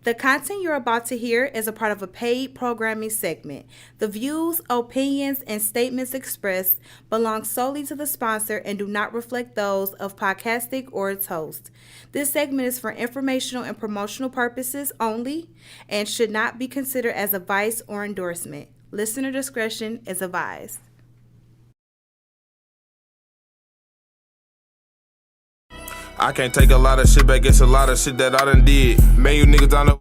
The content you're about to hear is a part of a paid programming segment. The views, opinions, and statements expressed belong solely to the sponsor and do not reflect those of Podcastic or its host. This segment is for informational and promotional purposes only and should not be considered as advice or endorsement. Listener discretion is advised. I can't take a lot of shit back, it's a lot of shit that I done did. Man, you niggas don't know.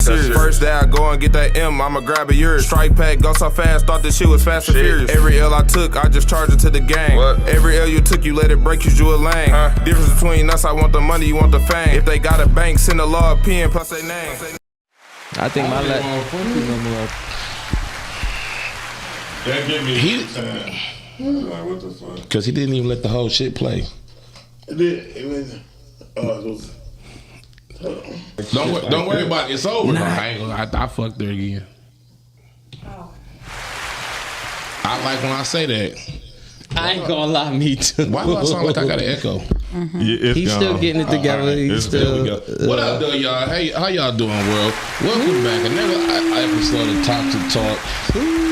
First day I go and get that M, I'ma grab a yours. Strike pack, go so fast, thought this shit was fast and furious. Every L I took, I just charged it to the gang. Every L you took, you let it break, you a lane. Difference between us, I want the money, you want the fame. If they got a bank, send a law pen plus their name. I think my That give me like, what the fuck? Because he didn't even let the whole shit play. Don't worry about it. It's over. Nah. I fucked her again. Oh. I like when I say that. I ain't gonna lie, me too. Why do I sound like I got an echo? Mm-hmm. Yeah, he's still getting it together. Right. He's still. What up, though, y'all? Hey, how y'all doing, world? Welcome back. Another episode of Toxic Talk.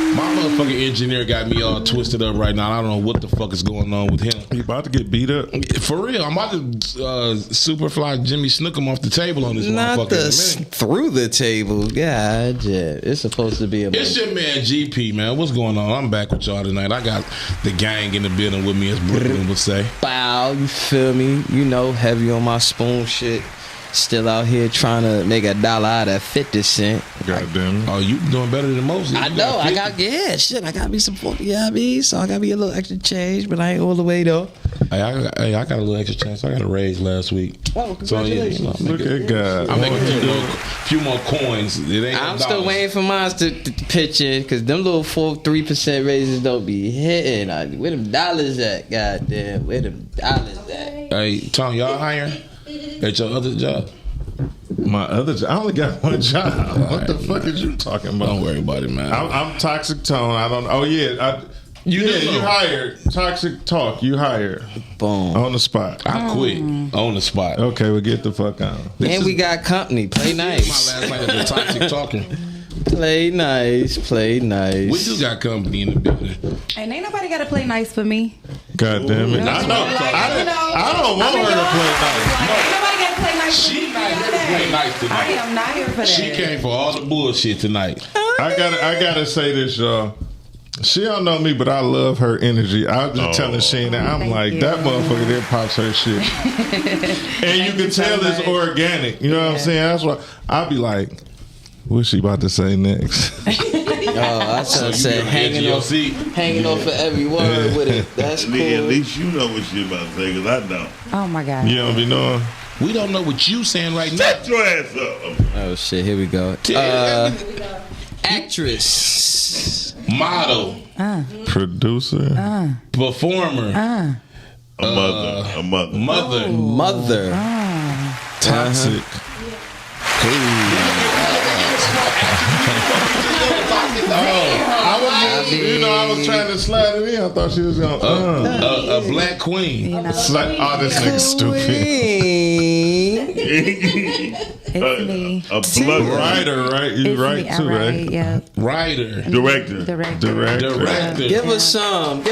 My motherfucking engineer got me all twisted up right now. I don't know what the fuck is going on with him. You about to get beat up? For real. I'm about to Superfly Jimmy Snookum off the table on this motherfucker. Through the table. God, yeah. It's supposed to be a. It's your man GP, man. What's going on? I'm back with y'all tonight. I got the gang in the building with me, as Brooklyn would say. Bow, you feel me? You know, heavy on my spoon shit. Still out here trying to make $1 out of 50 cent. Goddamn. Oh, you doing better than most. I know. I got me some 40, you know what I mean? So I got me a little extra change, but I ain't all the way though. Hey, I got a little extra change. I got a raise last week. Oh, congratulations. So, Look at God. I'm making a few more coins. I'm still waiting for mine to pitch in, because them little 3% raises don't be hitting. Where them dollars at? Goddamn. Where them dollars at? Hey, Tom, y'all hiring? At your other job? My other job? I only got one job. What the fuck is you talking about? Don't worry about it, man. I'm Toxic Tone. I don't. Oh yeah. You hired. Toxic Talk. You hired. Boom. On the spot. I quit on the spot. Okay, we'll get the fuck out. And we got company. Play nice. My last night as a Toxic Talker. Play nice. Play nice. We just got company in the building. And ain't nobody got to play nice for me. God damn it. I know. I don't want her to play nice. Ain't nobody got to play nice for me. She not here to play nice tonight. I am not here for that. She came for all the bullshit tonight. I gotta say this, y'all. She don't know me, but I love her energy. I was just telling Sheena, I'm like, that motherfucker there pops her shit. And you can tell it's organic. You know what I'm saying? That's why I'll be like, what's she about to say next? I said hanging off for every word with it. That's cool. At least you know what she about to say, because I don't. Oh my God. You don't be knowing? We don't know what you saying right now. Shut your ass up. Oh shit, here we go. Actress. Model. Producer. Performer. A mother. Mother. Toxic. I was trying to slide it in. I thought she was going a black queen. It's like, this nigga's stupid. It's me. A blood writer, right? You write too, right? Yeah. Writer. Director. Give us some.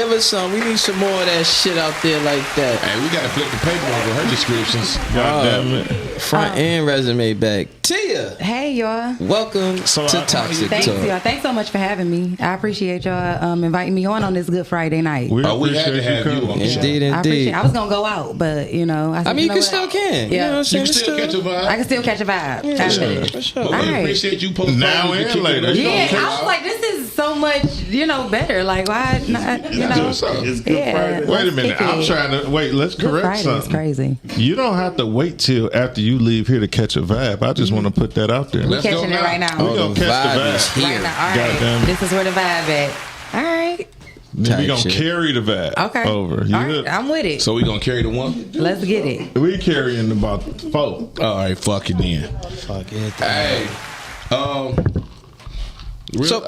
We need some more of that shit out there like that. Hey, we gotta flip the paper over her descriptions. God damn it. Front and resume back. Tia. Hey y'all. Welcome to Toxic Thanks Talk. y'all. Thanks so much for having me. I appreciate y'all inviting me on this Good Friday night. We had to have you on the show. Indeed. I was gonna go out, but you know. I mean, you can still can. Yeah. You know what I'm saying? You can still catch a vibe. I can still catch a vibe. Yeah, for sure. But we appreciate you posting now and later. Yeah, I was like, this is so much, better. Like, why not? It's Good Friday. Wait a minute. I'm trying to wait. Let's correct something. It's crazy. You don't have to wait till after you leave here to catch a vibe. I just want to put that out there. We're catching it right now. We're going to catch the vibe. Right now. All right. Goddamn. This is where the vibe at. All right. Then we going to carry the vibe over. All right. I'm with it. So we gonna carry the one? Let's get it. We carrying about 4. All right, fuck it then. Fuck it. Hey, Shout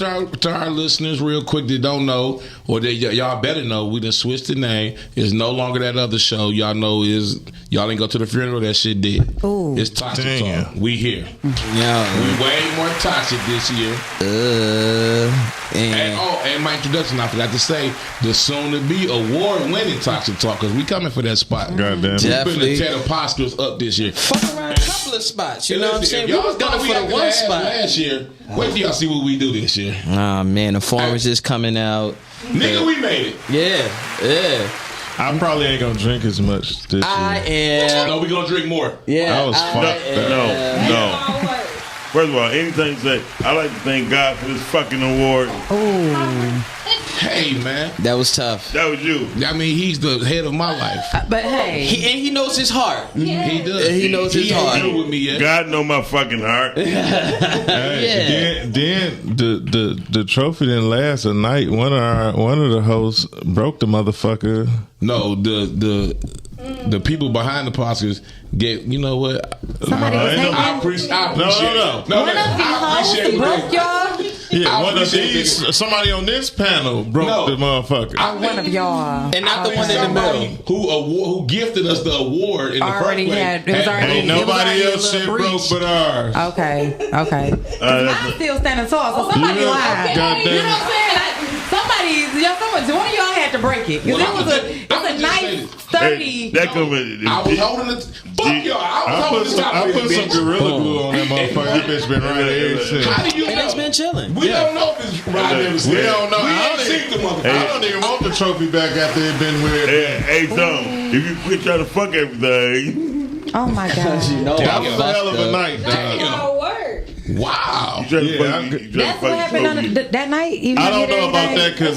out to our listeners real quick that don't know, or that y'all better know, we done switched the name. It's no longer that other show y'all know is, y'all ain't go to the funeral, that shit did. Ooh. It's Toxic Talk. We here. Yeah. We way more toxic this year. And my introduction, I forgot to say, the soon-to-be award-winning Toxic Talk, because we coming for that spot. Goddamn. Definitely. We putting the Ted Apostles up this year. Fuck around a couple of spots. You know what I'm saying? We Y'all was thought going we for had the one spot. last year. Wait till y'all see what we do this year. Oh man, the form is just coming out. Nigga, we made it. Yeah. I probably ain't gonna drink as much this I year. am. No, we gonna drink more. Yeah. I was fucked up. No. First of all, anything said, I like to thank God for this fucking award. Hey, man. That was tough. That was you. I mean, he's the head of my life. But hey, He knows his heart. He does. He knows his ain't heart. deal with me yet. God know my fucking heart. Hey, then the trophy didn't last a night. One of the hosts broke the motherfucker. No, the people behind the Oscars get. You know what? somebody was hating. I appreciate. No. One of the hosts broke y'all. Yeah, I one of appreciate these. Somebody on this panel broke the motherfucker. One of y'all. And not the one in the middle. Who gifted us the award in the Already first place. had- it was already- Ain't it was nobody already a else shit little broke breach. but ours. Okay. I'm still standing tall, so somebody Yeah, lied. goddamn. You know what I'm saying? One of y'all had to break it. Because Well, it was a nice 30. That could I was holding it. Fuck y'all. I was holding the top I of put this some bitch. gorilla glue on that motherfucker. That bitch been right ever since. How do you And know? it's been chilling. We don't know if it's right ever since. We don't know. We I ain't don't seen the even- motherfucker. I don't even want the trophy back after it been where it Hey, Tom, if you quit trying to fuck everything, Oh my God. You know, That I was a fucked hell of a up. night, dog. Damn. Wow. you trying to Yeah, fuck, you trying That's to what fuck happened on trophy. that night? Even I though you don't know didn't about that think-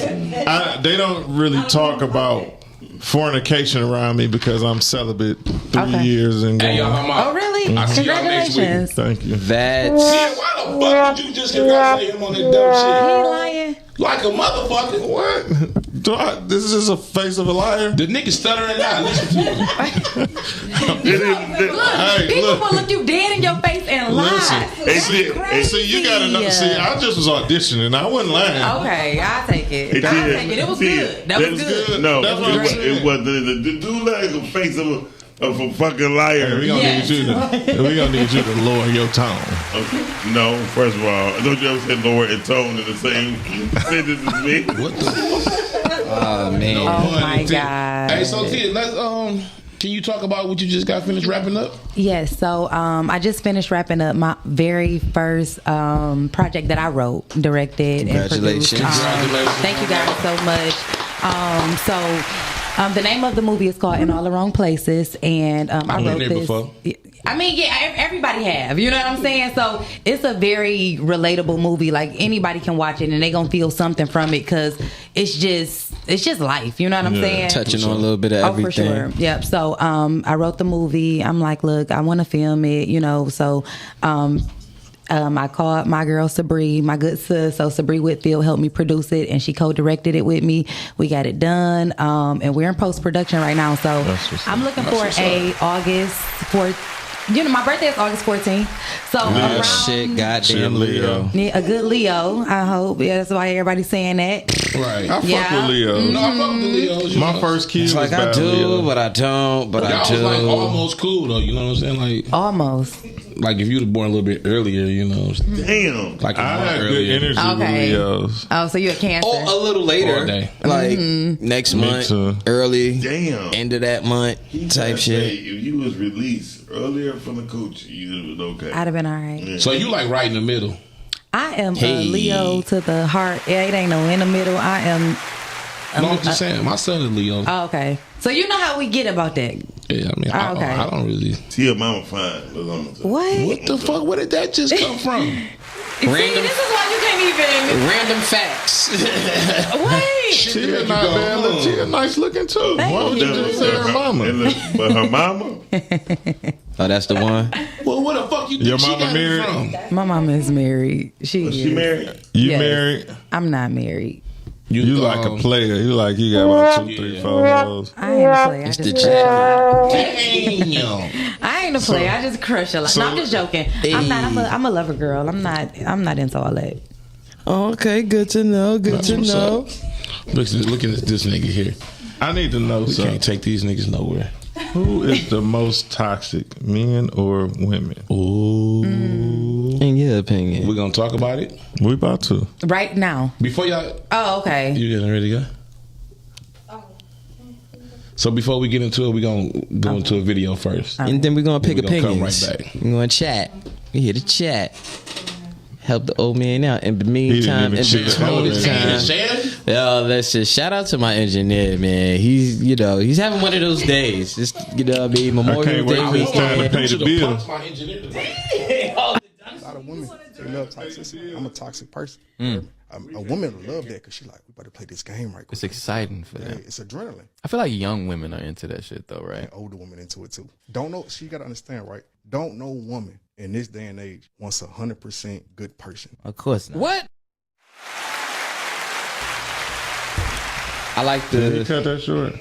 because they don't really talk about fornication around me because I'm celibate 3 Okay. years and Hey, y'all, going. I'm out. Oh, really? I see y'all next week. Congratulations. Thank you. That's Yeah, why the fuck would you just congratulate him on that dumb He shit? lying. Like a motherfucker. What? This is just a face of a liar? The nigga stuttering out. Listen to him. Hey, People look. will look you dead in your face and lie. Listen. Hey, See, you gotta know. See, I just was auditioning. I wasn't lying. Okay, I'll take it. It I'll did. take it. It was Did. good. That was good. No, That's what I'm it saying. was the dude like a face of a fucking liar. Hey, we gonna Yes. need you to lower your tone. Okay. No, first of all, don't you ever say lower and tone in the same sentence as me? What the? oh man. No Oh pun my intended. God. Hey, so Tia, let's can you talk about what you just got finished wrapping up? Yes, so I just finished wrapping up my very first project that I wrote, directed, and produced. Congratulations. Congratulations. Thank you guys so much. The name of the movie is called In All the Wrong Places, and I been wrote there this. before. I mean, yeah, everybody have. You know what I'm saying? So it's a very relatable movie. Like anybody can watch it and they gonna feel something from it because it's just life. You know what I'm saying? Touching on a little bit of everything. Oh, for sure. Yep. So I wrote the movie. I'm like, look, I want to film it. You know, so. I called my girl Sabree, my good sis. So Sabree Whitfield helped me produce it, and she co-directed it with me. We got it done, and we're in post-production right now. So I'm looking for a August 4th. You know, my birthday is August 14th. So around, Shit, goddamn Leo. yeah, a good Leo, I hope. Yeah, that's why everybody's saying that. Right. I fuck Yeah. with Leo. No, I fuck with the Leos. you My know. first kid It's was like I by do, Leo. but I don't, but I Y'all do. was like almost cool though. You know what I'm saying? Like Almost. if you'd have born a little bit earlier, you know, Damn. like a I month had good earlier. energy with Okay. Leos. Oh, so you're a Cancer. Or a little All later, day. like next Me month, too. early, Damn. end of that month type Say, shit. if you was released earlier from the coach, you was okay. I'd have been all right. So you like right in the middle. I am Hey. a Leo to the heart. Yeah, it ain't no in the middle. I am. No, I'm just saying. My son is Leo. Oh, okay. So you know how we get about that. Yeah, I mean, I okay. don't really. Tia mama fine. That's what I'm gonna say. What? What the fuck? Where did that just come from? See, Random- this is why you can't even. Random facts. Wait. Tia not bad. Look, Tia nice looking too. Why would you just say her mama? But her mama? Oh, that's the one. Well, where the fuck you think Your she mama got married? it from? My mama is married. She She is. married? You Yes. married? I'm not married. You like a player. You like you got about 2, 3, 4 hoes. I ain't a player. I It's just the crush a jacket. Damn. lot. I ain't a player. I just crush a lot. No, I'm just joking. I'm not. I'm a lover girl. I'm not into all that. Oh, okay, good to know. Good to What's know. up? Look at this nigga here. I need to know We something. can't take these niggas nowhere. Who is the most toxic, men or women? Ooh. In your opinion, We're gonna talk about it We about to. Right now. before y'all. Oh, okay. You getting ready to go? So before we get into it, we're gonna go into a video first. and then we're gonna pick Then we gonna come opinions. right back. We're gonna chat. We here to chat. Help the old man out. In the meantime, in even between shit. time, yo, let's just shout out to my engineer, man. He's having one of those days. Just I mean, Memorial can't wait Day for this time to weekend. pay the bill. A lot of women, they love toxicity. I'm a toxic person. A woman will love that because she's like, we better play this game right quick. It's exciting for Yeah, them. it's adrenaline. I feel like young women are into that shit though, right? And older women into it too. Don't know. She got to understand, right? Don't know woman in this day and age wants 100% good person. Of course not. What? I like Did you the cut that short?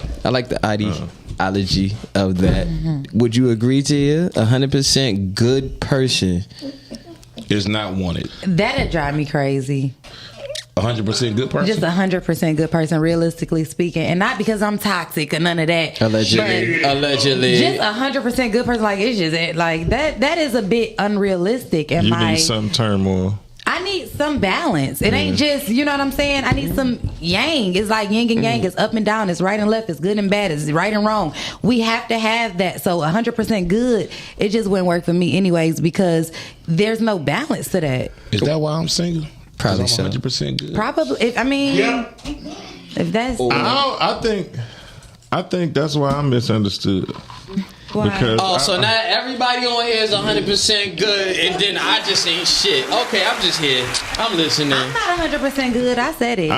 ideology of that. Would you agree to you? 100% good person. Is not wanted. That'd drive me crazy. 100% good person. Just 100% good person, realistically speaking, and not because I'm toxic or none of that. Allegedly. But Allegedly. just 100% good person, like it's just like that. That is a bit unrealistic. And You need some turmoil. I need some balance. It ain't just, you know what I'm saying? I need some yang. It's like yin and yang. It's up and down. It's right and left. It's good and bad. It's right and wrong. We have to have that. So 100% good, it just wouldn't work for me anyways because there's no balance to that. Is that why I'm single? 'Cause Probably I'm so. 100% good. Probably. If that's I think that's why I'm misunderstood. why. Because Oh, so now everybody on here is 100% good, and then I just ain't shit. Okay, I'm just here. I'm listening. I'm not 100% good. I said it.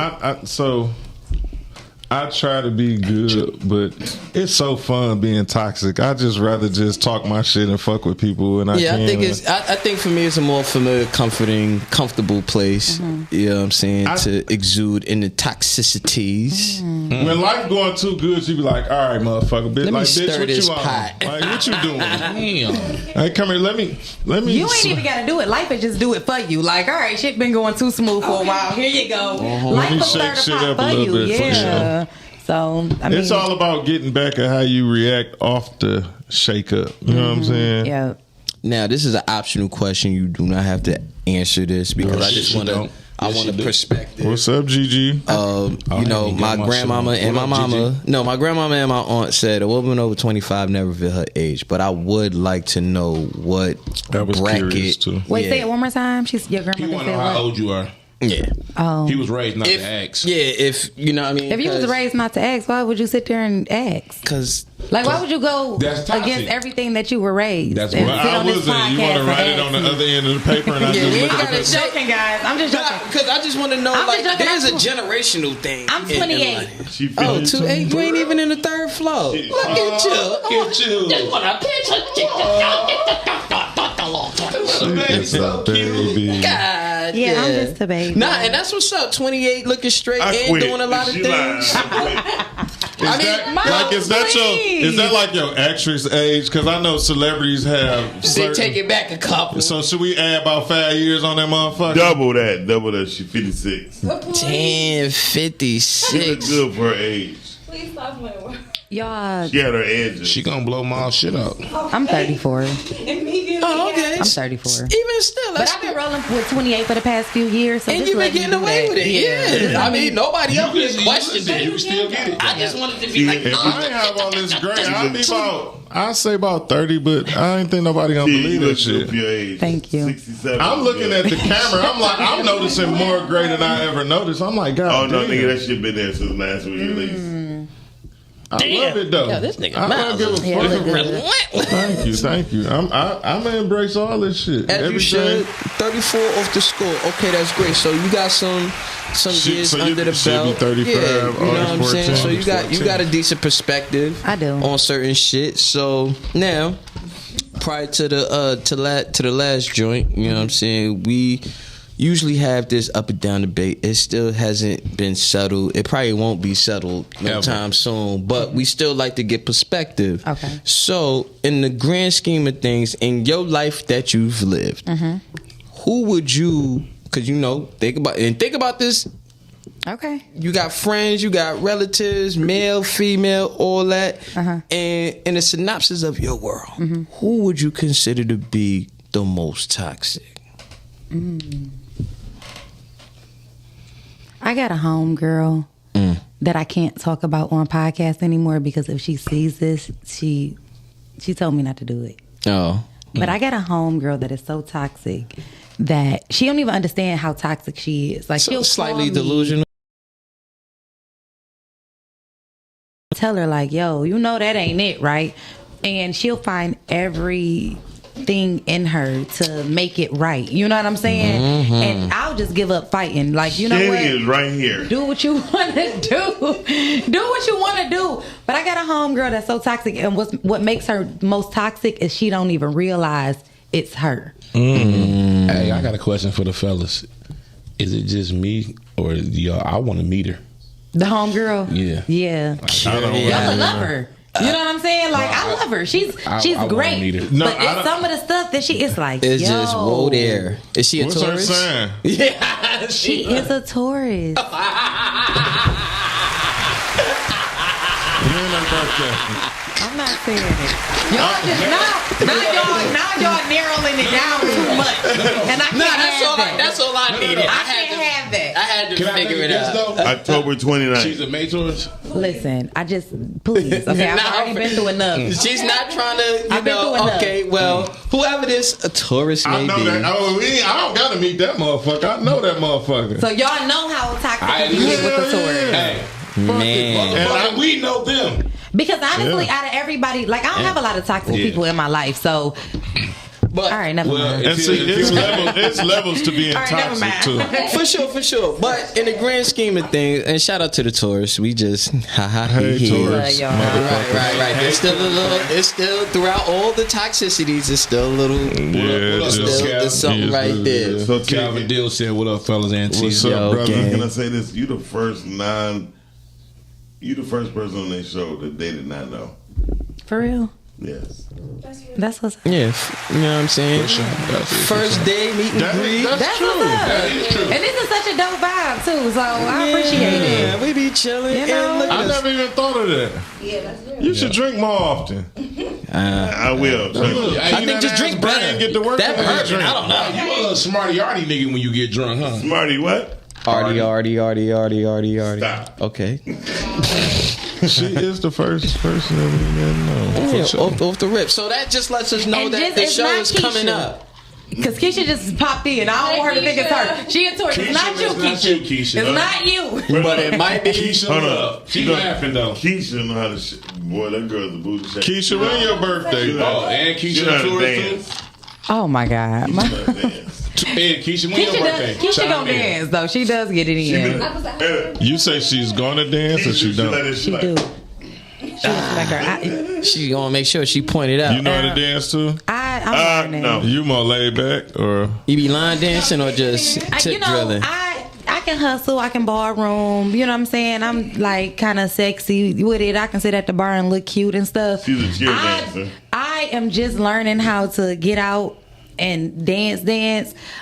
I try to be good, but it's so fun being toxic. I just rather just talk my shit and fuck with people. And I think for me it's a more familiar, comfortable place. You know what I'm saying? To exude in the toxicities. When life going too good, you be like, all right, motherfucker, bitch, Let me like, stir bitch, what this you on? pot. Like, what you doing? Damn. Hey, come here, let me. You ain't even gotta do it. Life will just do it for you. Like, all right, shit been going too smooth for a while. Here you go. Life me will shake stir the shit pot up a for little you. bit for Yeah. So I mean, It's all about getting back at how you react off the shake up. You know what I'm saying? yeah. Now, this is an optional question. You do not have to answer this because I just you want to. don't. I Yes, want you a do. perspective. What's up, Gigi? You know, my grandmama and my mama. No, my grandmama and my aunt said a woman over 25 never reveal her age. But I would like to know what I was curious bracket. too. Wait, Yeah. say it one more time. Your You grandmother want to said know how what? old you are. Yeah. Oh, He was raised not If, to ask. yeah, if you know what I mean. if you was raised not to ask, why would you sit there and ask? Because Like, why would you go That's toxic. against everything that you were raised? That's and what sit I on this wasn't. You want podcast to write and it on the ask other end of the paper, and I Yeah, just we look ain't at gotta the say- me? Joking, guys. I'm just joking. Because I just want to know, I'm like, just joking. there's a I'm generational thing. I'm in 28. life. She Oh, feeling 28. You ain't even in the third floor. Look at you. Look at you. It's a baby. God, Yeah, I'm just a baby. Nah, and that's what's up. 28, looking straight I and quit. doing a lot of She things. lied. Is that like your actress age? Because I know celebrities have. They certain- take it back a couple. So should we add about 5 years on that motherfucker? Double that. She 56. 10, She look 56. good for her age. Y'all, She had her edges. She gonna blow my shit up. I'm 34. Oh, okay. I'm 34. Even still, But that's I've been rolling with 28 for the past few years. So and just you've been let me getting do away that. with it. Yeah. I mean, nobody else has questioned You it. can still get it. I just wanted to be like, If I ain't have all this gray, I'd say about 30, but I ain't think nobody gonna You believe look that shit. good for your age. Thank you. 67. I'm looking at the camera. I'm noticing more gray than I ever noticed. I'm like, God, Oh no, damn. nigga, that shit been there since last week at least. I love it though. Yo, this nigga I don't give a fuck. Yeah, look good. relentless. Thank you. I'm gonna embrace all this shit. As you should. 34 off the score. Okay, that's great. So you got some years so you under the should be belt. 35, Yeah, you know what I'm 14, saying. So you got 14. a decent perspective. I do. On certain shit. So now, prior to the last joint, you know what I'm saying, we usually have this up and down debate. It still hasn't been settled. It probably won't be settled no Ever. time soon. But we still like to get perspective. Okay. So in the grand scheme of things, in your life that you've lived, who would you because think about this. Okay. You got friends, you got relatives, male, female, all that. And in a synopsis of your world, who would you consider to be the most toxic? I got a homegirl that I can't talk about on podcast anymore because if she sees this, she told me not to do it. Oh. But I got a homegirl that is so toxic that she don't even understand how toxic she is. Like, So she'll slightly call me, delusional. tell her like, yo, that ain't it, right? And she'll find everything in her to make it right. You know what I'm saying? And I'll just give up fighting. Like, you know Shanny what? is right here. Do what you want to do. Do what you want to do. But I got a homegirl that's so toxic, and what makes her most toxic is she don't even realize it's her. Hey, I got a question for the fellas. Is it just me or y'all? I want to meet her. The homegirl? Yeah. Y'all love her. You know what I'm saying? Like, I love her. She's I wanna great. meet her. No, But it's some of the stuff that it's like, It's yo, just whoa there. Is she a What's her Taurus? sign? Yeah, she is a Taurus. When her birthday? I'm not saying it. Y'all just now y'all narrowing it down too much, and I can't have that. That's all I needed. I can't have that. I had to Can I figure take it a guess, out. though? October 29th. She's a May Taurus. Listen, please. Okay, I've already been through enough. She's not trying to, I've been through enough. okay, well, whoever this a Taurus may I know be. that. I don't gotta meet that motherfucker. I know that motherfucker. So y'all know how toxic I it is with the Taurus. Hey, Man. we know them. Because honestly, out of everybody, like, I don't have a lot of toxic people in my life. So, But, all right, never mind. And see, it's levels to being All right, never toxic mind. too. For sure. But in the grand scheme of things, and shout out to the Taurus, we just Hey, he. Taurus, y'all. motherfucker. Right. There's still a little. It's still throughout all the toxicities. It's still a little. Yeah, There's just- still there's something yes, right yes, there. yes. So Calvin Dill said, "What up, fellas?" And What's Yo, up, brother? gang. Can I say this? You the first person on their show that they did not know. For real? Yes. That's what's up. Yeah, you know what I'm saying. First day meet and greet. That's what's up. And this is such a dope vibe, too. So, I appreciate it. Yeah, we be chilling. You know? And look I at us. never even thought of that. Yeah, that's real. You should drink more often. I will. I think just drink better. Get to work. That on bourbon, drink. I don't know. You a little smarty-arty nigga when you get drunk, huh? Smarty, what? Arty. Stop. Okay. She is the first person that we didn't know. Yeah, For sure. off the rip. So that just lets us know And that just- the it's show not is coming Keisha. up. Because Keisha just popped in. I don't want her to think it's her. She a Taurus. It's not you, Keisha, it's Keisha. not you, Keisha. It's not you. But it might be. Keisha, Hold what on. up? She laughing though. Keisha know how to boy, that girl's a booty shaker. Keisha, when your birthday? Oh, and She Keisha know how to Taurus dance. too. Oh, my God. She know how to dance. Hey, Keisha, when your birthday? Keisha Chime gonna in. dance, though. She does get it in. I was like, You say she's gonna dance or she Keisha, let don't? it She slide. do. She looks like her. She gonna make sure she pointed out. You know how to dance too? I'm learning. no. You more laid back or? You be line dancing or just tip You know, drilling? I can hustle. I can ballroom. You know what I'm saying? I'm like kind of sexy with it. I can sit at the bar and look cute and stuff. She's a cheer dancer. I am just learning how to get out and dance.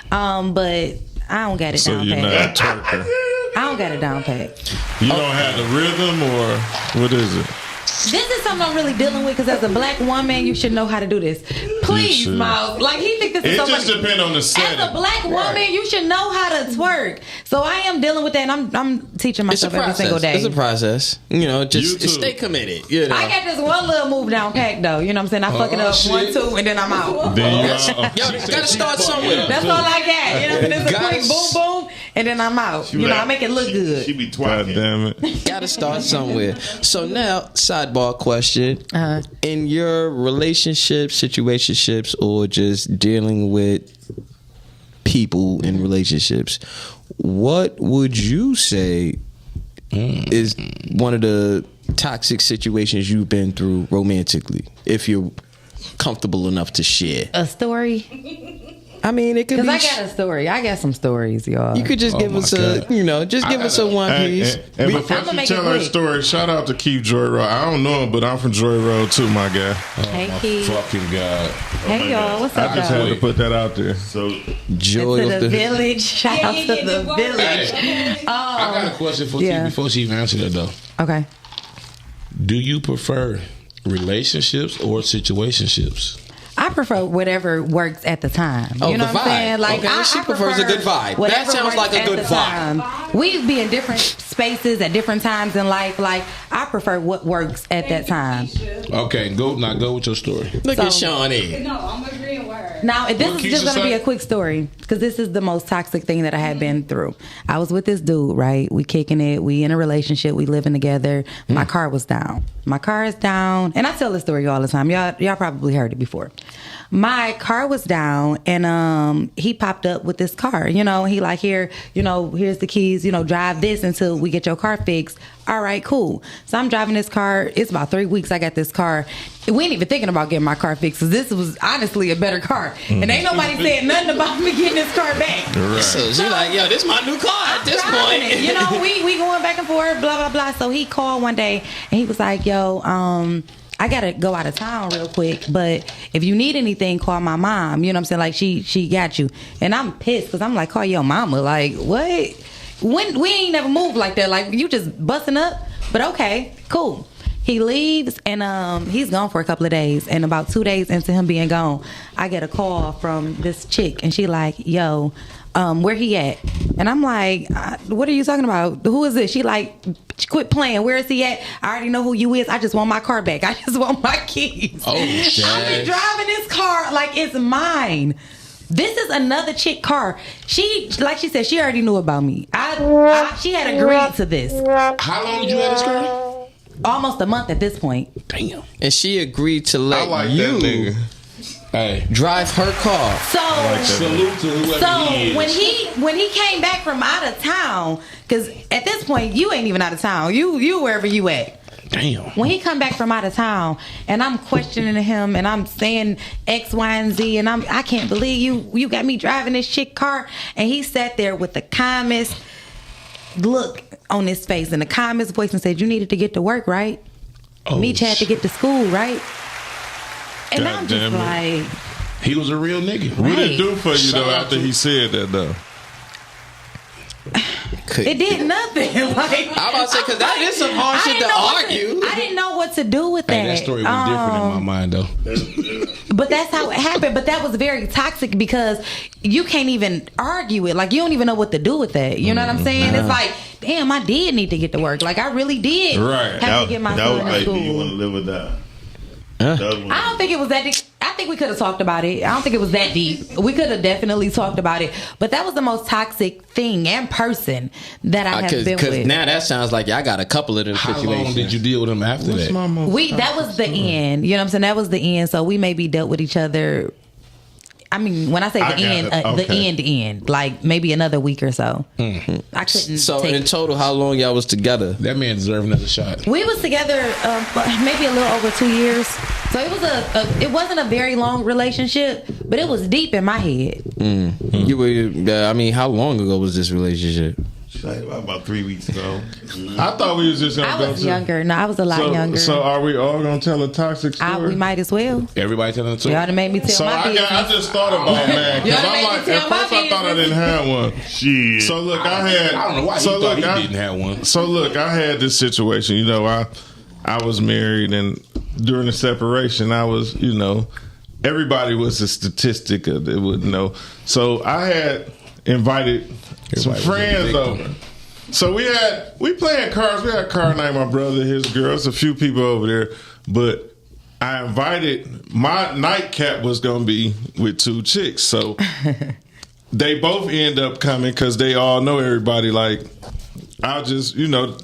But I don't got it So down you're not a pat. twerker. I don't got it down pat. You don't have the rhythm or what is it? This is something I'm really dealing with because as a black woman, you should know how to do this. Please, should. Miles. Like, he think this is It so just funny. depends on the setting. As a black woman, you should know how to twerk. So I am dealing with that, and I'm teaching It's a myself every process. single day. It's a process. You know, You just too. stay committed. You know. I got this one little move down pack though. You know what I'm saying? I fuck it up shit. 1, 2, and then I'm out. Then you Yo, you gotta start somewhere. That's all I got. You know what I'm saying? It's a Gotta quick boom, boom, and then I'm out. You know, I make it look good. She be God twerking. damn it. Gotta start somewhere. So now, sidebar question: in your relationships, situationships, or just dealing with people in relationships, what would you say is one of the toxic situations you've been through romantically, if you're comfortable enough to share? A story. I mean, it could Because be. I got a story. I got some stories, y'all. You could just give us a, just give us a one piece. And before I'ma you make tell it her quick. story, shout out to Keith Joy Road. I don't know him, but I'm from Joy Road too, my guy. Hey, My Keith. fucking God. Hey, y'all. What's up, I just y'all? had to put that out there. So Joy To of the the village. Shout out to the village. Hey, I got a question for yeah. T before she even answered it though. Okay. Do you prefer relationships or situationships? I prefer whatever works at the time. Oh, You know the what I'm saying? vibe. Like Okay, I, she I prefers a prefer good vibe. That whatever sounds works like a at good the vibe. time. We be in different spaces at different times in life. Like I prefer what works at that time. Okay, go with your story. Look at So- Shawnee. No, I'm agreeing with her. Now, this What is Keisha just going to be say? a quick story because this is the most toxic thing that I have been through. I was with this dude, right? We kicking it. We in a relationship. We living together. My car was down. My car is down. And I tell this story all the time. Y'all probably heard it before. My car was down and he popped up with this car. He like, here, here's the keys, drive this until we get your car fixed. All right, cool. So I'm driving this car. It's about 3 weeks I got this car. We ain't even thinking about getting my car fixed because this was honestly a better car. And ain't nobody said nothing about me getting this car back. So she like, yo, this my new car at this Driving point. it. We going back and forth, blah, blah, blah. So he called one day and he was like, yo, I gotta go out of town real quick, but if you need anything, call my mom. You know what I'm saying? Like she got you. And I'm pissed because I'm like, call your mama. Like, what? When we ain't never moved like that. Like you just busting up. But okay, cool. He leaves and he's gone for a couple of days. And about 2 days into him being gone, I get a call from this chick and she like, yo, where he at? And I'm like, what are you talking about? Who is this? She like, quit playing. Where is he at? I already know who you is. I just want my car back. I just want my keys. Oh, shit. I've been driving this car like it's mine. This is another chick car. She, like she said, she already knew about me. She had agreed to this. How long did you have this girl? Almost a month at this point. Damn. And she agreed to let I like you that nigga. Hey, drive her car. So, salute to whoever he is. when he came back from out of town, because at this point you ain't even out of town. You wherever you at. Damn. When he come back from out of town and I'm questioning him and I'm saying X, Y, and Z and I can't believe you got me driving this chick car, and he sat there with the calmest look on his face and the calmest voice and said, you needed to get to work, right? Meech had to get to school, right? And God I'm just damn it. like, He was a real nigga. What did it do for you Shout though out after to- he said that though? it did nothing. Like, I'm about to say, because that is some hard I shit didn't to know what argue. I didn't know what to do with that. Hey, that story was different in my mind though. But that's how it happened. But that was very toxic because you can't even argue it. Like, you don't even know what to do with that. You know what I'm saying? It's like, damn, I did need to get to work. Like, I really did Right. have to get my son to like, do you want to school. live or die? Huh? That was one I don't think it was that deep. I think we could have talked about it. I don't think it was that deep. We could have definitely talked about it. But that was the most toxic thing and person that I have been Because with. now that sounds like I got a couple of them How situations. long did you deal with him after that? That was the end. You know what I'm saying? That was the end. So we maybe dealt with each other. I mean, when I say the I got end, it. the Okay. end, like maybe another week or so. I couldn't. So take in it. total, how long y'all was together? That man deserved another shot. We was together maybe a little over 2 years. So it was it wasn't a very long relationship, but it was deep in my head. You were, I mean, how long ago was this relationship? like about 3 weeks ago. I thought we was just gonna I go was to. younger. No, I was a lot younger. So are we all gonna tell a toxic story? We might as well. Everybody telling the truth. Y'all done made me tell So my business. I just thought about man because Y'all I'm made me like tell at my first I thought I business. didn't have one. Shit. So look, I had. I don't know why so he thought look, he didn't have one. So look, I had this situation. You know, I was married, and during the separation, I was, you know, everybody was a statistic that they wouldn't know. So I had invited some was a friends victim. over. So we playing cards. We had a card night. My brother, his girls, a few people over there, but I invited. My nightcap was gonna be with two chicks, so they both end up coming because they all know everybody. Like, I'll just, you know,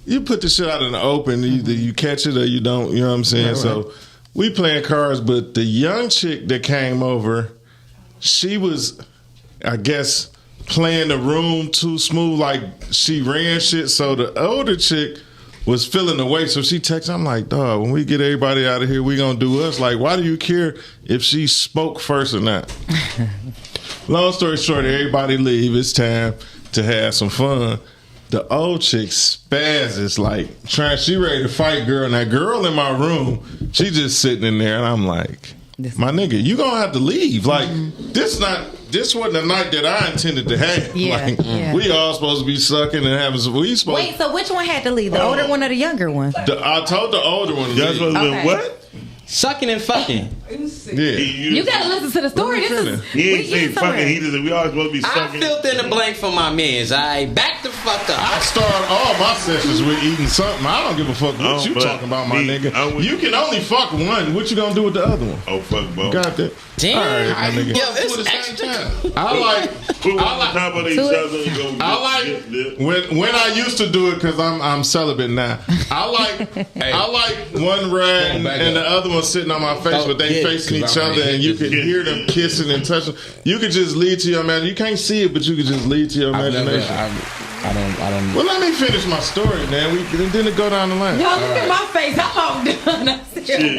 you put the shit out in the open. Either you catch it or you don't. You know what I'm saying? Right. So we playing cards, but the young chick that came over, she was, I guess, playing the room too smooth. Like, she ran shit. So the older chick was feeling the way. So she texted, I'm like, dog, when we get everybody out of here, we gonna do us. Like, why do you care if she spoke first or not? Long story short, everybody leave. It's time to have some fun. The old chick spazzes, like, she ready to fight girl. And that girl in my room, she just sitting in there, and I'm like, my nigga, you gonna have to leave. Like, this wasn't the night that I intended to have. Yeah, like, we all supposed to be sucking and having some. Wait, so which one had to leave? The older one or the younger one? I told the older one to leave. Okay. What? Sucking and fucking. Yeah. You gotta listen to the story. This is He ain't saying fucking. He just we all supposed to be I sucking. filled in the blank for my mans. I back the fuck up. I start all my sessions with eating something. I don't give a fuck what you but talking about, my me, nigga. You can only fuck one. What you gonna do with the other one? Oh fuck, bro. Got that? Damn. All right, my nigga. Yo, it's extra. I like Put one on top of each other and go. I like when I used to do it because I'm celibate now. I like one rag and the other one sitting on my face, but they facing each other and you can hear them kissing and touching. You could just lead to your imagination. You can't see it, but you could just lead to your imagination. I don't. Well, let me finish my story, man. Then it go down the line. Y'all look at my face. I'm all done.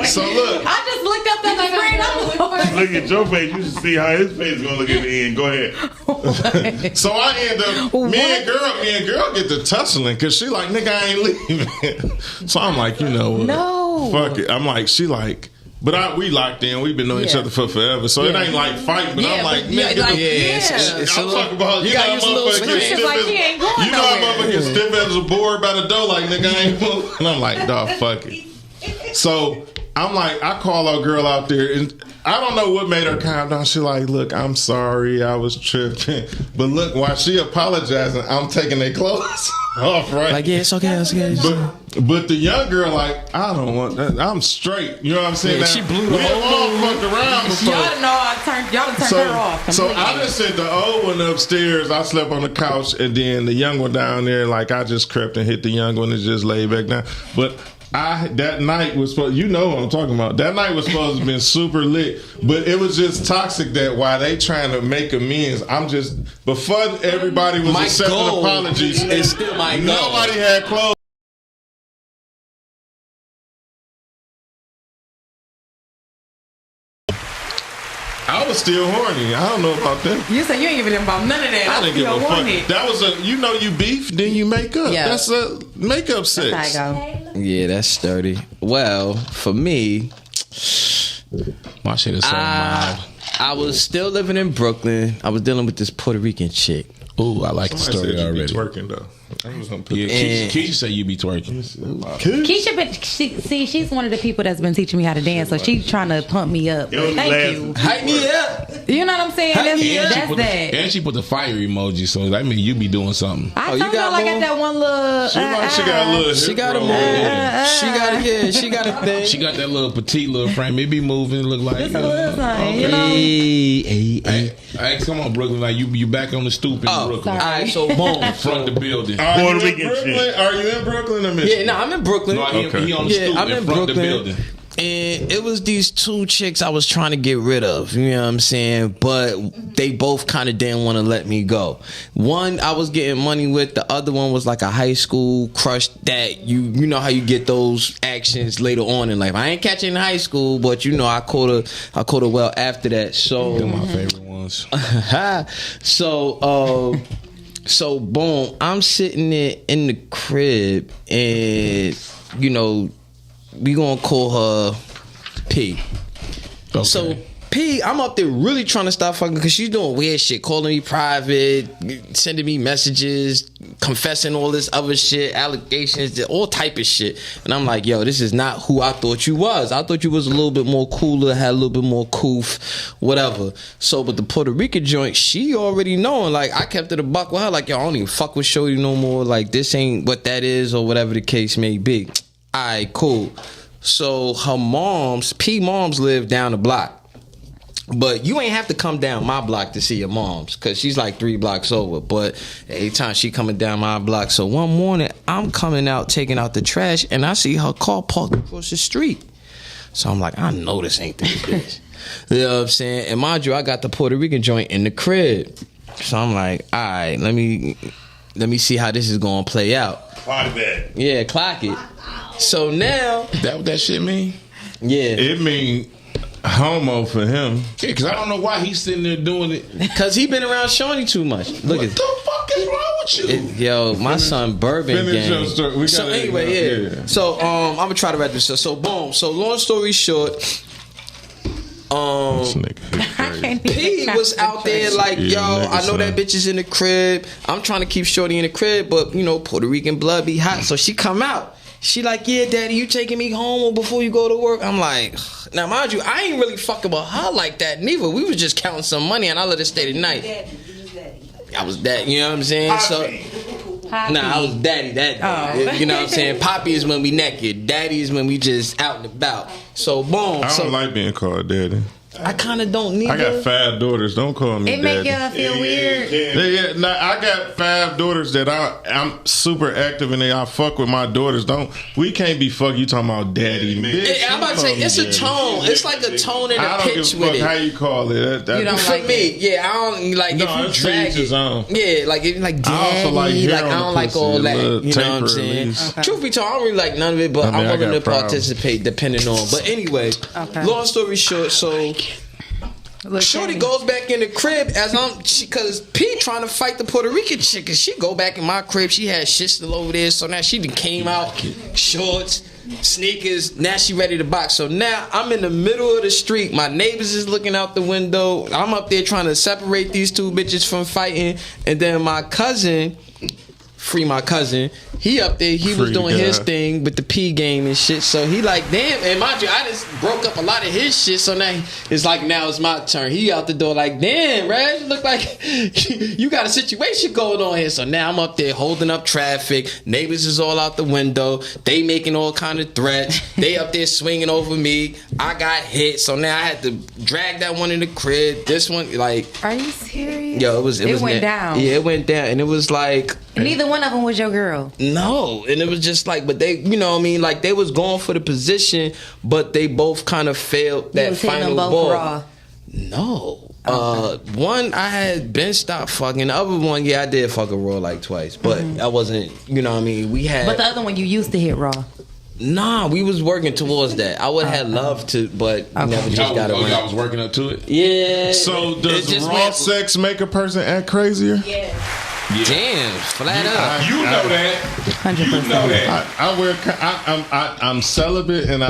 So look, I just looked up at the screen. I'm Look at your face. You should see how his face is gonna look at the end. Go ahead. So I end up me and girl get to tussling because she like, nigga, I ain't leaving. So I'm like, you know what? No. Fuck it. I'm like, she like, but we locked in. We've been knowing each other for forever. So it ain't like fighting, but I'm like, nigga, It's I'm talking about, you know how motherfucker get stiff like he ain't going you know how nowhere. motherfucker get stiff as a board by the door, like, nigga, I ain't moving. And I'm like, dog, fuck it. So I'm like, I call our girl out there, and I don't know what made her calm down. She like, look, I'm sorry, I was tripping. But look, while she apologizing, I'm taking their clothes off, right? Like, yeah, it's okay. But the young girl, like, I don't want that. I'm straight. You know what I'm saying? Yeah, Now, she blew the we whole all thing. fucked around before. Y'all done turned her off. So completely. I just sent the old one upstairs. I slept on the couch, and then the young one down there. Like, I just crept and hit the young one and just laid back down. But that night was supposed, you know what I'm talking about. That night was supposed to have been super lit, but it was just toxic that while they trying to make amends, I'm just, before everybody was My accepting goal apologies, is still my goal. nobody had clothes. I was still horny. I don't know about that. You said you ain't giving them about none of that. I didn't give a fuck. It. That was you beef, then you make up. Yeah. That's a makeup sex. That's how I go. Yeah, that's sturdy. Well, for me, My shit is so mild. I was still living in Brooklyn. I was dealing with this Puerto Rican chick. Ooh, I like the Somebody story said you already. be twerking though. I was gonna put Yeah, And- Keisha say you be twerking. Keisha, but she's one of the people that's been teaching me how to dance, so she's trying to pump me up. Yo, Thank laugh. you. Hype me up. You know what I'm saying? Hey, That's, yeah. that's that. And she put the fire emoji, so that means you be doing something. I Oh, you told got y'all I got more? that one little. She got a little. She hip got a roll. move. She got a she got a thing. She got that little petite little frame. It be moving. Look like. Just a little something, you know. Hey, come on, Brooklyn. Like you back on the stoop in Oh, Brooklyn. all right. So boom. Front the building. Are you Puerto in Rican Brooklyn? shit. Are you in Brooklyn or Michigan? Yeah, no, I'm in Brooklyn. No, he on the Yeah, stoop I'm in in front of the Brooklyn. building. And it was these two chicks I was trying to get rid of, you know what I'm saying? But they both kind of didn't want to let me go. One I was getting money with, the other one was like a high school crush that you know how you get those actions later on in life. I ain't catching in high school, but you know I caught her well after that. So They're my favorite ones. So boom, I'm sitting there in the crib, and you know, we gonna call her P. Okay. So P, I'm up there really trying to stop fucking because she's doing weird shit, calling me private, sending me messages, confessing all this other shit, allegations, all type of shit. And I'm like, yo, this is not who I thought you was. I thought you was a little bit more cooler, had a little bit more coof, whatever. So, but the Puerto Rican joint, she already knowing. Like, I kept it a buck with her. Like, yo, I don't even fuck with Shorty no more. Like, this ain't what that is or whatever the case may be. All right, cool. So her P moms live down the block. But you ain't have to come down my block to see your mom's, because she's like 3 blocks over. But every time she coming down my block. So one morning, I'm coming out, taking out the trash, and I see her car parked across the street. So I'm like, I know this ain't this bitch. You know what I'm saying? And mind you, I got the Puerto Rican joint in the crib. So I'm like, all right, let me let me see how this is gonna play out. Clock that. Yeah, clock it. So now, That what that shit mean? yeah, It mean homo for him. Yeah, because I don't know why he's sitting there doing it. cause he been around Shorty too much. Look What at the fuck is wrong with you? yo, my son Bourbon finish your gang. story. We So gotta- anyway, yeah. yeah. So I'm gonna try to wrap this up. So boom. So long story short, This nigga is crazy. P was out there like, Yeah, yo, nigga, I know that son. bitch is in the crib. I'm trying to keep Shorty in the crib, but you know, Puerto Rican blood be hot. So she come out. She like, yeah, daddy, you taking me home before you go to work? I'm like, now mind you, I ain't really fucking with her like that neither. We was just counting some money and I let her stay the night. I was that, you know what I'm saying? So nah, I was daddy that day. Oh. You know what I'm saying? Poppy is when we naked. Daddy is when we just out and about. So boom. I So don't like being called daddy. I kind of don't need I got her. 5 daughters. Don't call me It make daddy. y'all feel weird. Yeah, nah, I got 5 daughters that I'm super active in. I fuck with my daughters. We can't be fucking. You talking about daddy? Bitch, Yeah, I'm about to say it's a tone. It's like a tone and I a don't give a pitch fuck with how it. you call it. That, You don't For like me, yeah, I don't like No, if you it's drag each his it. own. Yeah, like if you like daddy, I also like hair like I on don't the like all pussy, a that. little You know what I'm taper at saying? least. Truth be told, I don't really like none of it, but I mean, I'm I willing to got problems. participate depending on. But anyway, Okay. long story short, so. Shorty goes back in the crib as cause P trying to fight the Puerto Rican chick, and she go back in my crib. She had shit still over there, so now she done came out, shorts, sneakers. Now she ready to box. So now I'm in the middle of the street. My neighbors is looking out the window. I'm up there trying to separate these two bitches from fighting, and then my cousin. Free my cousin. He up there, he was Free doing his guy. thing with the P game and shit. So he like, damn, and mind you, I just broke up a lot of his shit. So now it's like, now it's my turn. He out the door like, damn, Raj, you look like you got a situation going on here. So now I'm up there holding up traffic. Neighbors is all out the window. They making all kind of threats. They up there swinging over me. I got hit. So now I had to drag that one in the crib. This one, like, Are you serious? yo, it was went down. Yeah, it went down, and it was like. Neither one of them was your girl. No, and it was just like, but they, you know what I mean, like they was going for the position, but they both kind of failed that was hitting final them both ball. raw. No. One I had been stopped fucking. The other one, yeah, I did fuck a raw like twice, but I wasn't, you know what I mean? We had But the other one you used to hit raw. Nah, we was working towards that. I would have loved to, but never just got I around. was working up to it. Yeah. So it does just raw went- sex make a person act crazier? Damn, flat up. You know that. 100%. You know that. I'm celibate and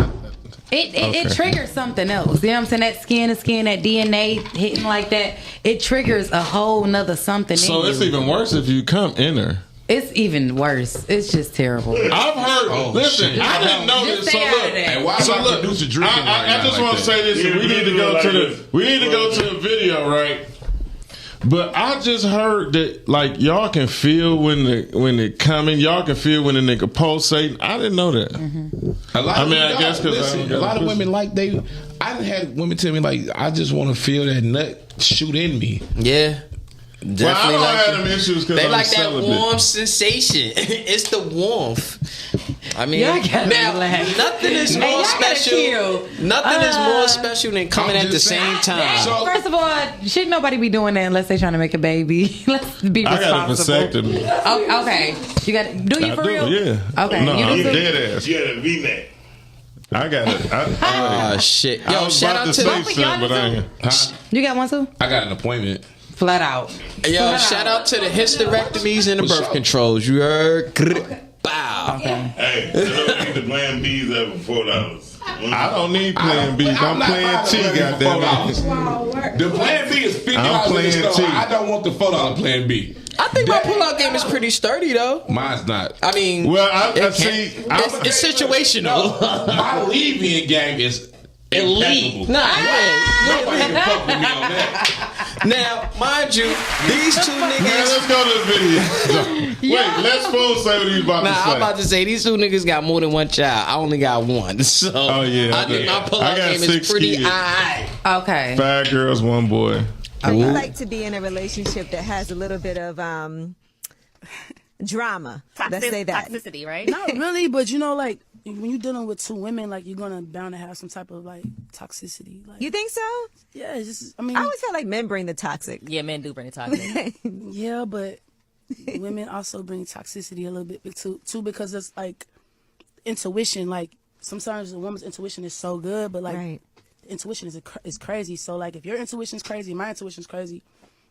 It triggers something else. You know what I'm saying? That skin to skin, that DNA hitting like that, it triggers a whole nother something so in it's you. even worse if you come in her. It's even worse. It's just terrible. I've heard. Listen, shit. I didn't know Just this. So stay out of look, that. Hey, why so am I look, producer drinking right I now just like want to that? say this. Yeah, we need to do go it like to this. the video, right? But I just heard that like y'all can feel when it coming. Y'all can feel when the nigga pulsating. I didn't know that. A lot I of mean, women- I guess 'cause I listen, don't got a lot of pussy. women like I done had women tell me like, I just want to feel that nut shoot in me. Yeah. Well, I Definitely don't like have it. them issues because They I'm like celibate. that warm sensation. It's the warmth. I mean, Y'all gotta now, relax. nothing is Hey, more y'all gotta special. chill. Nothing is more special than coming I'm at the just same saying. time. So- First of all, should nobody be doing that unless they trying to make a baby. Let's be I got a responsible. vasectomy. Oh, okay. You got do you I for do, real? yeah. Okay. No, you I'm do too? dead ass. You had a V-neck. I got it. Oh shit! I Yo, was shout about out to to say Both of y'all something, but I do? ain't. You got one too? I got an appointment. Flat out. yo, shout out to the hysterectomies and the birth controls. You heard? Bow. Hey, I don't need the Plan B's ever $4. I don't need Plan B. I'm not playing buying T. the Goddamn it. $4. The Plan B is $50 I'm in the playing store. T. I don't want the $4 Plan B. I think my pullout game is pretty sturdy though. Mine's not. I mean, Well, I it see. it's situational. My leave-in game is Elite. impeccable. Nah, yeah. Nobody can fuck with me on that. Now, mind you, these two Man, niggas. let's go to the video. Wait, let's Spoon say what he's about Nah, to say. I'm about to say these two niggas got more than one child. I only got one, so Oh, yeah, I think yeah. my pullout I got game 6 is pretty kids. high. Okay. 5 girls, 1 boy. I would like to be in a relationship that has a little bit of drama. Let's say that. Toxicity, right? Not really, but you know, like when you're dealing with 2 women, like you're gonna bound to have some type of like toxicity. Like, You think so? yeah, it's just I mean, I always feel like men bring the toxic. Yeah, men do bring the toxic. yeah, but women also bring toxicity a little bit too, because it's like intuition. Like sometimes a woman's intuition is so good, but like intuition is crazy. So like if your intuition is crazy, my intuition is crazy.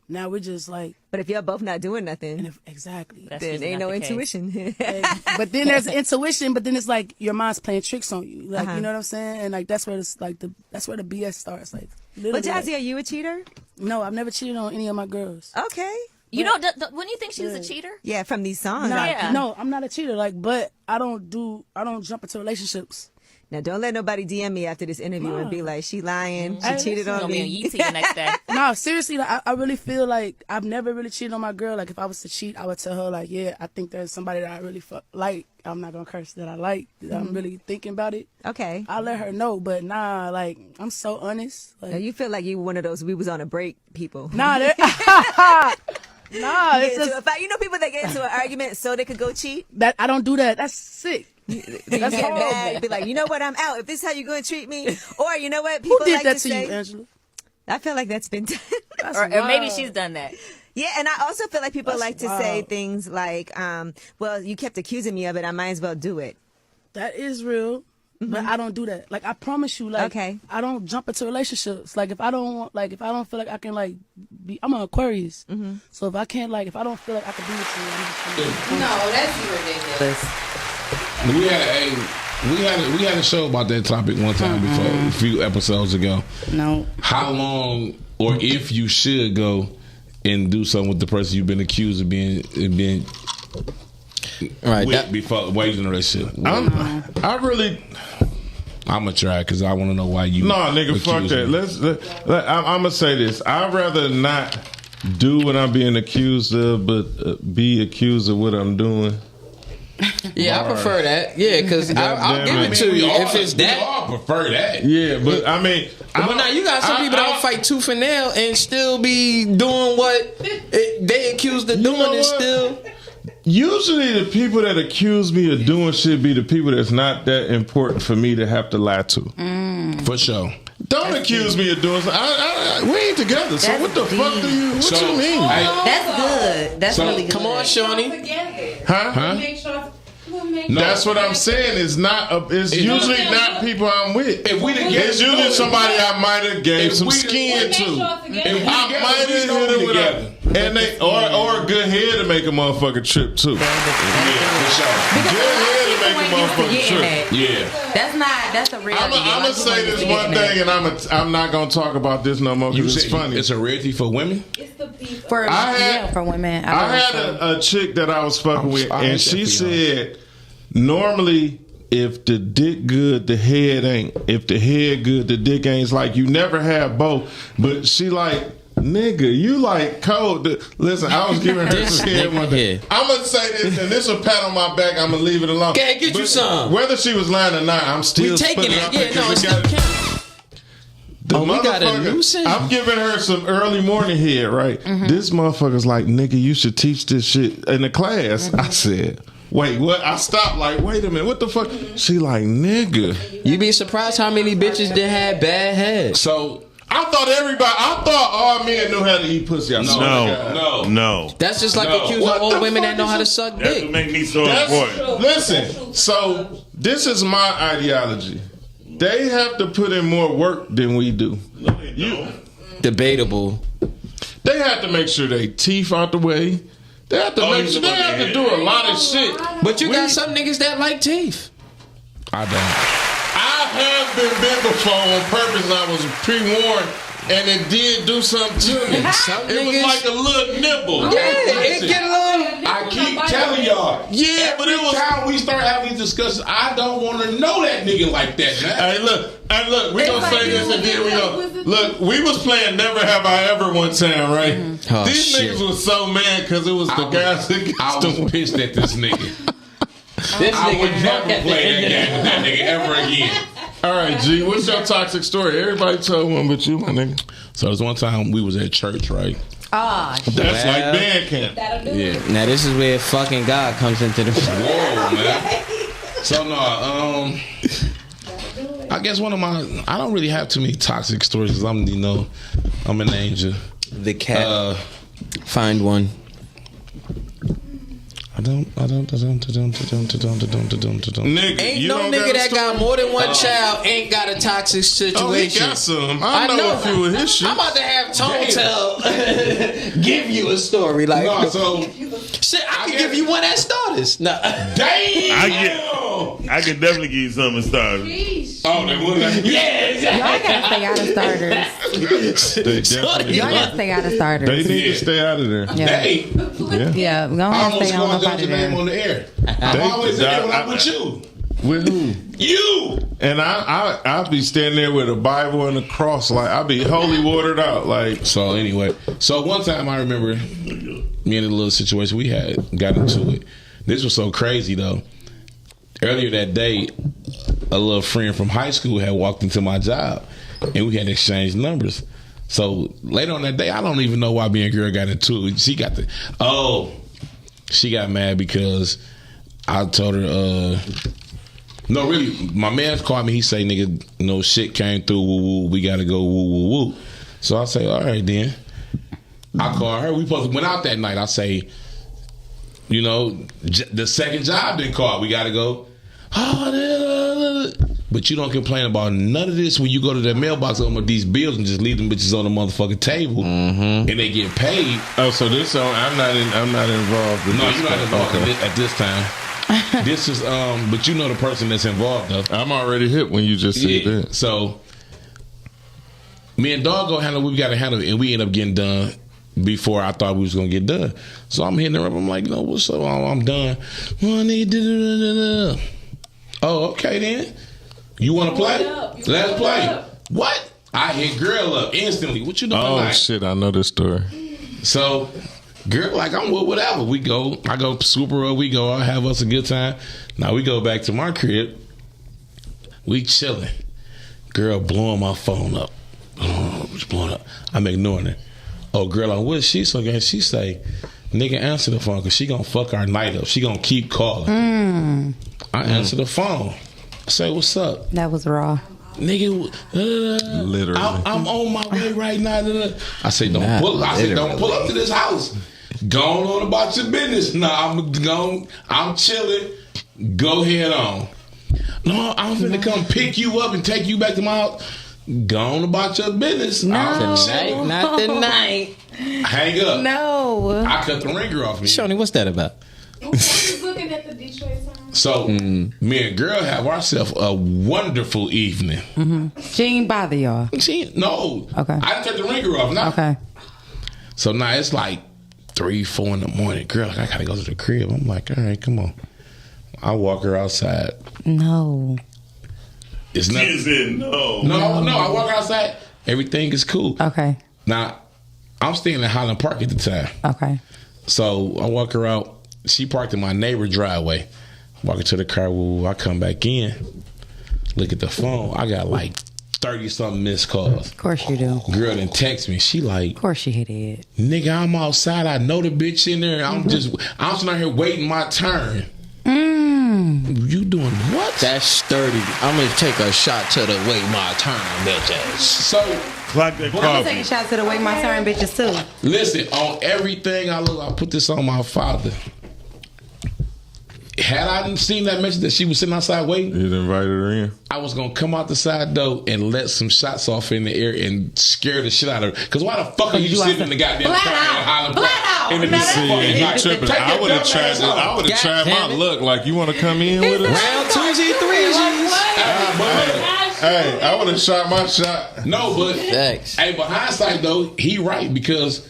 Now we're just like. But if y'all both not doing nothing, exactly, then ain't no intuition. But then there's intuition. But then it's like your mind's playing tricks on you. Like you know what I'm saying? And like that's where it's like that's where the BS starts. Like. But Jazzy, are you a cheater? No, I've never cheated on any of my girls. Okay. You know, when you think she was a cheater? Yeah, from these songs. No, I'm not a cheater. Like, but I don't jump into relationships. Now, don't let nobody DM me after this interview and be like, she lying, she cheated on me. The next day. No, seriously, like, I really feel like I've never really cheated on my girl. Like, if I was to cheat, I would tell her, like, yeah, I think there's somebody that I really like. I'm not going to curse that I like. That I'm really thinking about it. Okay. I'll let her know, but like, I'm so honest. Like, now, you feel like you one of those we was on a break people. Nah, it's just... you know people that get into an argument so they could go cheat? That I don't do that. That's sick. That's horrible. Be like, you know what? I'm out. If this is how you're going to treat me, or you know what? People Who did like that to to say, you, Angela? I feel like that's been done. Or maybe she's done that. Yeah, and I also feel like people like to say things like, well, you kept accusing me of it. I might as well do it. That is real. But I don't do that. Like, I promise you, like, I don't jump into relationships. Like, if I don't feel like I can, like, I'm an Aquarius. So if I can't, like, if I don't feel like I can be with you, I'm just gonna... No, that's ridiculous. We had a show about that topic one time before, a few episodes ago. No. How long, or if you should go and do something with the person you've been accused of being right before waging a relationship. I'm gonna try because I want to know why you. No, nigga, fuck that. I'm gonna say this. I'd rather not do what I'm being accused of, but be accused of what I'm doing. Yeah, I prefer that. Yeah, because I'll give it to you if it's that. We all prefer that. Yeah, but I mean, but now you got some people that fight tooth and nail and still be doing what they accused of doing and still. Usually the people that accuse me of doing shit be the people that's not that important for me to have to lie to. For sure. Don't accuse me of doing something. We ain't together, so what the fuck do you, what you mean? That's good. That's really good. Come on, Shawnee. Huh? No. That's what I'm saying. It's not. It's usually not people I'm with. If we together, it's usually somebody I might have gave some skin to. If I might have hit it with a, and they or a good head to make a motherfucker trip too. Yeah, for sure. Good head to make a motherfucker trip. Yeah. That's a reality. I'm gonna say this one thing, and I'm not gonna talk about this no more because it's funny. It's a rarity for women. For women. I had a chick that I was fucking with, and she said, normally, if the dick good, the head ain't. If the head good, the dick ain't. It's like you never have both. But she like, nigga, you like cold. Listen, I was giving her some head one day. I'm gonna say this, and this will pat on my back. I'm gonna leave it alone. Okay, get you some. Whether she was lying or not, I'm still taking putting it. it. Yeah, no, it's still counting. We got a nuisance. I'm giving her some early morning head, right? This motherfucker's like, nigga, you should teach this shit in the class. I said, wait, what? I stopped like, wait a minute, what the fuck? She like, nigga. You be surprised how many bitches that had bad heads. So I thought all men knew how to eat pussy. No. That's just like accusing old women that know how to suck dick. That's what make me so important. Listen, so this is my ideology. They have to put in more work than we do. Debatable. They have to make sure they teeth out the way. They have to make sure they have to do a lot of shit. But you got some niggas that like teeth. I don't. I have been bit before on purpose and I was pre-warned and it did do something to me. It was like a little nibble. Yeah, it get a little. I keep telling y'all. Yeah, but it was. Every time we start having these discussions, I don't want to know that nigga like that, man. Hey, look, we gonna say this and then we gonna look. We was playing Never Have I Ever one time, right? Oh, these niggas was so mad because it was the guys that I was pissed at this nigga. I would never play that game with that nigga ever again. All right, G, what's your toxic story? Everybody told one but you, my nigga. So there was one time we was at church, right? That's like band camp. Yeah. Now this is where fucking God comes into the. Whoa, man. So no, I guess one of my. I don't really have too many toxic stories because I'm an angel. The cat. Find one. Nigga, Ain't you no don't nigga got a that got story? more than one child ain't got a toxic situation. Oh, he got some. I know a few of his shit. I'm about to have Tone tell give you a story. Like, No, so shit, I can give you one at starters. Nah. I can definitely give you something started. Oh, they would have. Yeah, Y'all gotta stay out of starters. They definitely Y'all gotta stay out of starters. They need to stay out of there. Yeah. They. Yeah, go I ahead and almost stay on called up out out your of name there. on the air. I'm always in there when I'm with you. With who? You. And I'll be standing there with a Bible and a cross, like I'll be holy watered out, like. So anyway, so one time I remember me in a little situation we had got into it. This was so crazy though. Earlier that day, a little friend from high school had walked into my job, and we had exchanged numbers. So later on that day, I don't even know why me and girl got into it. She got mad because I told her, no, really, my man called me. He say, nigga, no shit came through, woo woo, we gotta go woo woo woo. So I say, all right then. I call her. We supposed to went out that night. I say, you know, the second job didn't call. We gotta go. But you don't complain about none of this when you go to the mailbox with these bills and just leave them bitches on the motherfucking table and they get paid. Oh, so this I'm not involved. No, you're not involved at this time. This is but you know the person that's involved though. I'm already hit when you just said that. So me and Dog go handle we gotta handle it, and we end up getting done before I thought we was gonna get done. So I'm hitting her up. I'm like, no, what's up? I'm done. Oh, okay then. You want to play? Let's play. What? I hit girl up instantly. What you doing? Oh shit, I know this story. So, girl, like I'm with whatever. We go. I go super up. We go. I have us a good time. Now we go back to my crib. We chilling. Girl blowing my phone up. She's blowing up. I'm ignoring her. Oh, girl, I'm with she. So again, she say, nigga, answer the phone because she gonna fuck our night up. She gonna keep calling. I answer the phone. I say, what's up? That was raw. Nigga, literally. I'm on my way right now. I say, don't pull up to this house. Go on about your business. Nah, I'm chilling. Go head on. No, I'm finna come pick you up and take you back to my house. Go on about your business. No. Tonight, Not tonight. hang up. No. I cut the ringer off me. Shawnee, what's that about? Looking at the Detroit Times. So me and girl have ourselves a wonderful evening. She ain't bother y'all. No. Okay. I cut the ringer off now. Okay. So now it's like 3, 4 in the morning. Girl, I gotta go to the crib. I'm like, all right, come on. I walk her outside. No. It's not. She said no. No. I walk outside. Everything is cool. Okay. Now, I'm staying in Highland Park at the time. Okay. So I walk her out. She parked in my neighbor's driveway. Walking to the car. I come back in. Look at the phone. I got like 30-something missed calls. Of course you do. Girl didn't text me. She like, Of course she hit it. nigga, I'm outside. I know the bitch in there. I'm sitting out here waiting my turn. You doing what? That's sturdy. I'm gonna take a shot to the wait my turn, bitches. So clock that I'm gonna coffee. take a shot to the way my turn, bitches too. listen, on everything I put this on my father. Had I seen that message that she was sitting outside waiting, You'd invited her in. I was gonna come out the side door and let some shots off in the air and scare the shit out of her. Cause why the fuck are you sitting in the goddamn car in Highland Park? out. In the See, you tripping. I would have tried. I would have tried my luck. Like, you want to come in with us? Round 2G, 3Gs. Hey, I would have shot my shot. No, but Thanks. hey, but hindsight though, he right because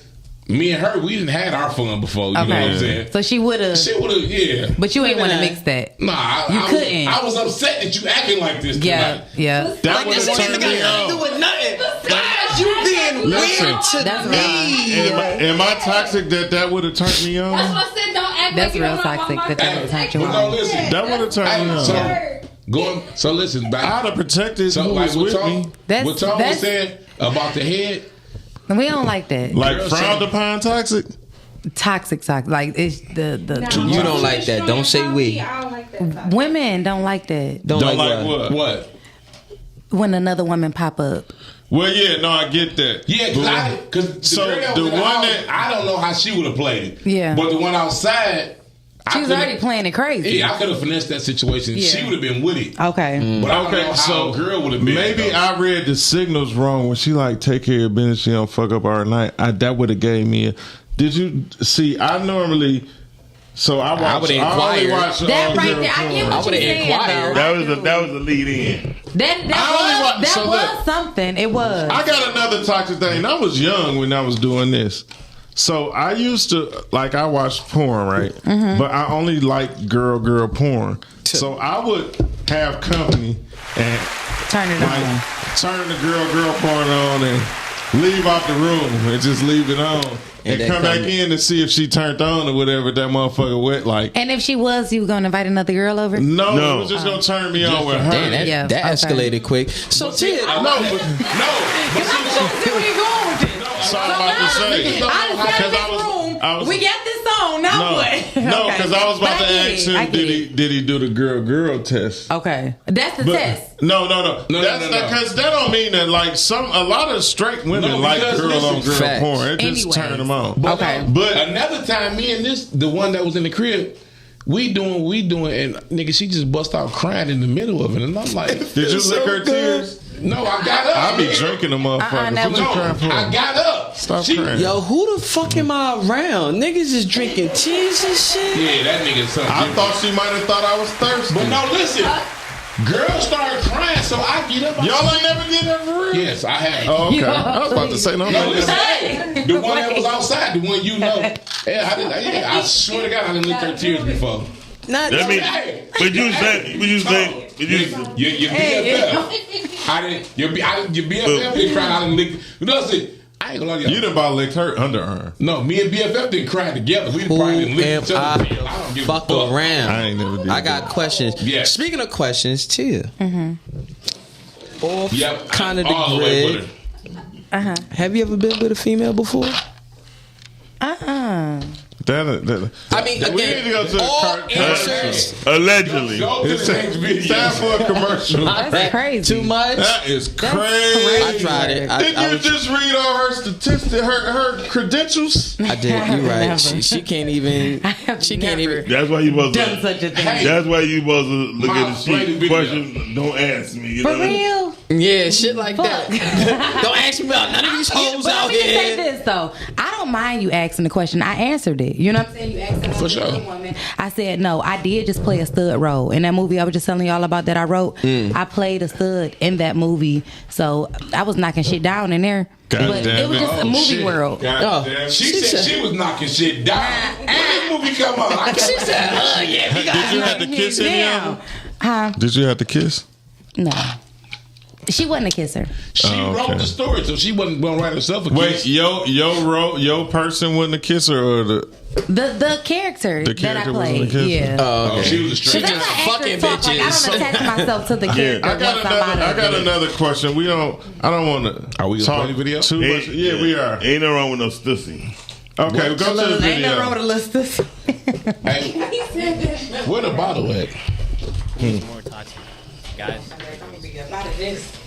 me and her, we didn't had our fun before. You know what I'm saying? So she would have. She would have, yeah. But you ain't want to mix that. Nah, You couldn't. I was upset that you acting like this tonight. Yeah. That would have turned me on. with nothing. Guys, you being Listen. weird to That's me. Am I toxic that would have turned me on? That's what I said. Don't act That's like you real don't know toxic. my That mom. would touch you But no, on. listen. That would have turned me on. So listen, back. I'd have protected who was what with Tom, me. what Tom was saying about the head. We don't like that. Like, Girl, frowned so- upon toxic? Toxic. Like it's the You don't like that. Don't say we. I don't like that. women don't like that. Don't Don't like like what? what? What? When another woman pop up. Well, yeah, no, I get that. Yeah, because So, the the one one that I don't know how she would have played it. Yeah. But the one outside, She was already playing it crazy. Yeah, I could have finessed that situation. Yeah. She would have been with it. Okay. But I don't know how a girl would have been. Maybe though. I read the signals wrong when she like take care of business. She don't fuck up our night. That would have gave me a. Did you see? I normally. So I watch. I would only watch That right there, I get what you're saying, though. That was a lead in. That was something. It was. I got another toxic thing. I was young when I was doing this. So I used to, like, I watched porn, right? Mm-hmm. But I only like girl porn. So I would have company and turn it on. Turn the girl porn on and leave out the room and just leave it on. And then come back in and see if she turned on or whatever that motherfucker went like. And if she was, you gonna invite another girl over? No, it was just gonna turn me on with her. Damn, that escalated quick. So, Tia, See where you going with this? So I'm about to say. We got this on. Now what? No, Okay. because I was about But to I get ask it. I him, get did he do the girl test? Okay, that's the test. No. Because that don't mean that like a lot of straight women like girl on girl Facts. porn. It just Anyways. turn them on. But, Okay. But another time, me and the one that was in the crib, we doing, and nigga, she just bust out crying in the middle of it, and I'm like, Did you lick her tears? No, I got up. I be drinking the motherfuckers. never. What you crying for? I got up. Stop crying. yo, who the fuck am I around? Niggas is drinking tears and shit. Yeah, that nigga something. I thought she might have thought I was thirsty. But no, listen. Girl started crying, so I get up. Y'all ain't never did that for real? Yes, I have. Oh, okay. I was about to say no. No, listen. The one that was outside, the one you know. Yeah, I swear to God, I didn't lick her tears before. Not That mean, but you say, Your BFF. I didn't. Your BFF didn't cry. I didn't lick. Listen, I ain't gonna lie to You done about licked her underarm. No, me and BFF didn't cry together. We probably didn't lick am each other. I don't give fuck a fuck. around? I ain't never did I got questions. Yeah. Speaking of questions, Tia. Off Yep, kind of all the the way grid. with her. Have you ever been with a female before? That, I mean, we need to go to all the answers. allegedly. Go to the next video. Time for a commercial. That's crazy. Too much? That is crazy. I tried it. Did I you was- just read all her statistics, her credentials? I did. You're right. Never. She can't even. She can't even. That's why you supposed Done to. such a thing. Hey, That's why you supposed to look My at the sheet. video. Questions. Don't ask me. You For know? real? Yeah, shit like that. Don't ask me about none of these hoes But out let me say here. this though, I don't mind you asking the question. I answered it. You know what I'm saying? You asked it For sure. woman. I said no. I did just play a stud role in that movie. I was just telling y'all about that. I wrote. I played a stud in that movie, so I was knocking shit down in there. God but damn it was it. just a Oh, movie shit. world. God damn. She said she was knocking shit down. When this movie come on, she said, "Oh yeah, we got." Did you have to kiss any of them? Huh? Did you have to kiss? No. She wasn't a kisser. She Oh, wrote okay. the story, so she wasn't going to write herself a Wait, kiss. your person wasn't a kisser or The character The that character I wasn't a played. kisser? Yeah. Oh, she was a She straight. just That's how fucking actors talk. Like, I bitches. don't attach myself to the character. I got another question. I don't want to. Are we gonna talk play the video? too much? Yeah, we are. Ain't no wrong with no stussy. Okay, go to the Ain't nothing video. wrong with a list. Hey, where the bottle at? More toxic, guys.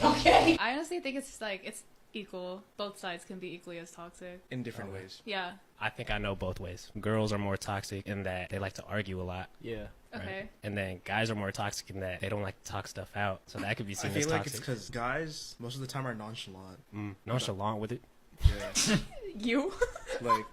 Okay. I honestly think it's like it's equal. Both sides can be equally as toxic. In different ways. Yeah. I think I know both ways. Girls are more toxic in that they like to argue a lot. Yeah. Okay. And then guys are more toxic in that they don't like to talk stuff out. So that could be seen I as feel like toxic. it's because guys most of the time are nonchalant. Nonchalant with it. Yeah. You? Like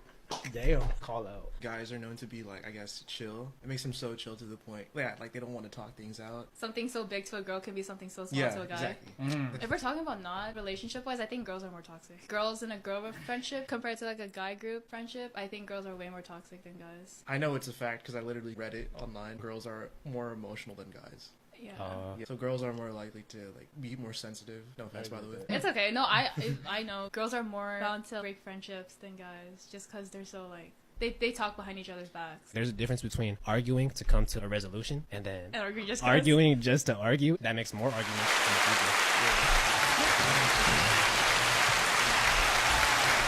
Damn. Call out. guys are known to be like, I guess, chill. It makes them so chill to the point, yeah, like they don't want to talk things out. Something so big to a girl can be something so small Yeah, to a guy. exactly. If we're talking about not relationship wise, I think girls are more toxic. Girls in a girl friendship compared to like a guy group friendship, I think girls are way more toxic than guys. I know it's a fact because I literally read it online. Girls are more emotional than guys. Yeah. Yeah, so girls are more likely to like be more sensitive. No offense, by the way. It's okay. No, I know girls are more bound to break friendships than guys, just because they're so like they talk behind each other's backs. There's a difference between arguing to come to a resolution and then And arguing just 'cause. arguing just to argue. That makes more arguments in the future.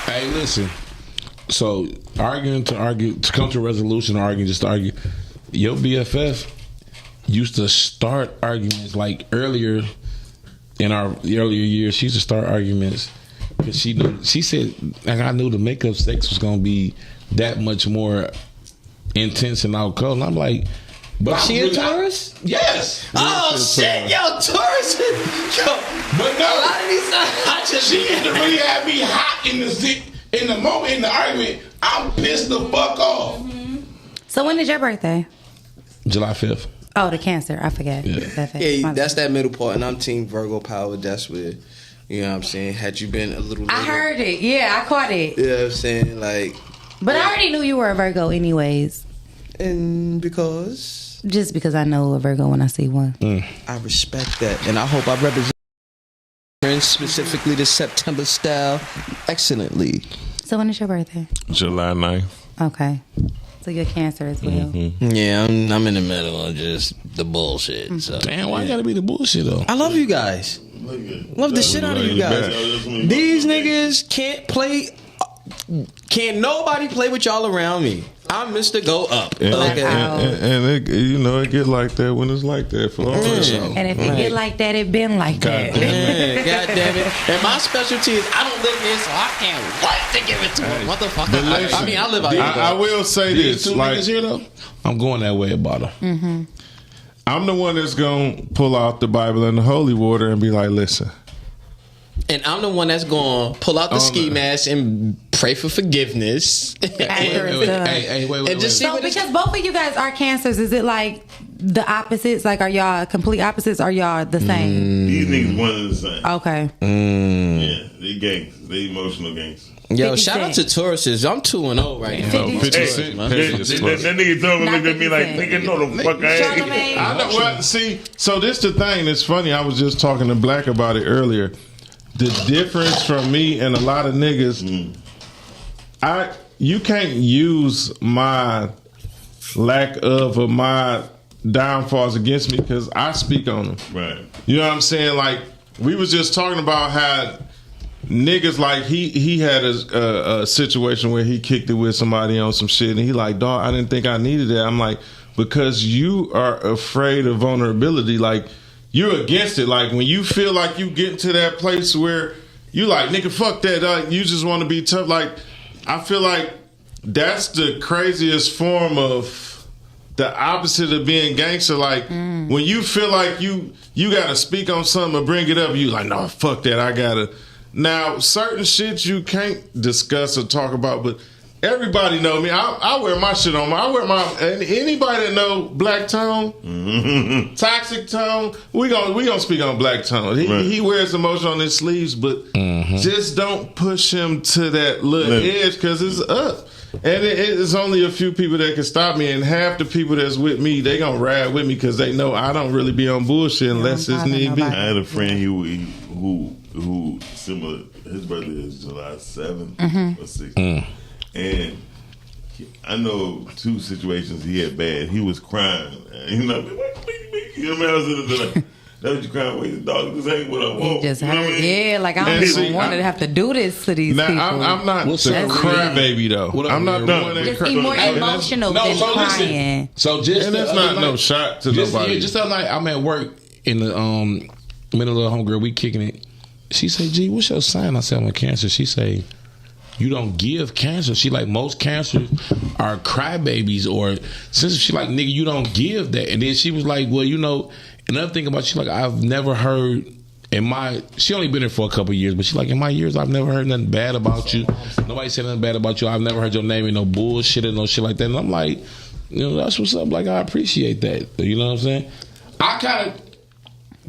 Hey, listen. So arguing to argue to come to a resolution, or arguing just to argue. Your BFF used to start arguments like earlier in our earlier years. She used to start arguments because she knew. She said, "And I knew the makeup sex was gonna be that much more intense and out cold. And I'm like, but she a Taurus? Yes. Oh shit, yo, Taurus. Yo, but no, a lot of these I just she had to really have me hot in the moment in the argument. I'm pissed the fuck off. So when is your birthday? July 5th. Oh, the Cancer. I forget. Yeah, that's that middle part, and I'm Team Virgo power. That's where, you know what I'm saying. Had you been a little later, I heard it. Yeah, I caught it. You know what I'm saying, like. But I already knew you were a Virgo, anyways. And because. Just because I know a Virgo when I see one. I respect that, and I hope I represent specifically the September style excellently. So when is your birthday? July 9th. Okay. So you're Cancer as well. Yeah, I'm in the middle of just the bullshit. So. Damn, why I gotta be the bullshit though? I love you guys. Love the shit out of you guys. These niggas can't play. Can't nobody play with y'all around me. I'm Mr. Go Up. And, Okay. and it, you know, it get like that when it's like that for all of y'all. And if it get like that, it been like that. God damn it. And my specialty is I don't live here, so I can't wait to give it to him. Motherfucker. I mean, I live out here. I will say These this. two Like, niggas here though, I'm going that way about her. I'm the one that's going to pull out the Bible and the holy water and be like, listen. And I'm the one that's going to pull out the ski mask and pray for forgiveness. Hey, wait. And just see So what it's. because both of you guys are Cancers, is it like the opposites? Like, are y'all complete opposites? Or are y'all the same? These niggas one and the same. Okay. Yeah, they gangs. They emotional gangs. Yo, shout out to Tauruses. I'm 2-0 right now. 50 man. That nigga told me, look at me like, nigga, no the fuck I ain't. I know. Well, see, so this the thing that's funny. I was just talking to Black about it earlier. The difference from me and a lot of niggas, you can't use my lack of or my downfalls against me because I speak on them. Right. You know what I'm saying? Like, we was just talking about how niggas, like, he had a situation where he kicked it with somebody on some shit, and he like, dog, I didn't think I needed that. I'm like, because you are afraid of vulnerability. Like, you're against it. Like, when you feel like you get to that place where you like, nigga, fuck that. Like, you just want to be tough. Like, I feel like that's the craziest form of the opposite of being gangster. Like, when you feel like you got to speak on something or bring it up, you like, no, fuck that. I got to. Now, certain shit you can't discuss or talk about, but everybody know me. I wear my shit on. I wear my. Anybody that know Black Tone, Toxic Tone, we gonna speak on Black Tone. He wears emotion on his sleeves, but just don't push him to that little edge because it's up. And it's only a few people that can stop me, and half the people that's with me, they gonna ride with me because they know I don't really be on bullshit unless it's need be. I had a friend who similar. His birthday is July 7th or 6th. And I know two situations he had bad. He was crying. You know, you know, I was in the that was you crying with the dog. This ain't what I want. He just you know heard, what I mean? yeah, like I don't even want to have to do this to these people. I'm not the crybaby though. I'm not the one that just be more emotional than crying. So just and that's not no shot to nobody. Just the other night, I'm at work in the middle of the homegirl. We kicking it. She say, "Gee, what's your sign?" I said, "I'm a Cancer." She say, "You don't give Cancer." She like, most Cancers are crybabies, or since she like, nigga, you don't give that. And then she was like, well, you know, another thing about she like, I've never heard in my, she only been here for a couple of years, but she like, in my years, I've never heard nothing bad about you. Nobody said nothing bad about you. I've never heard your name in no bullshit or no shit like that. And I'm like, you know, that's what's up. Like, I appreciate that. You know what I'm saying? I kind of,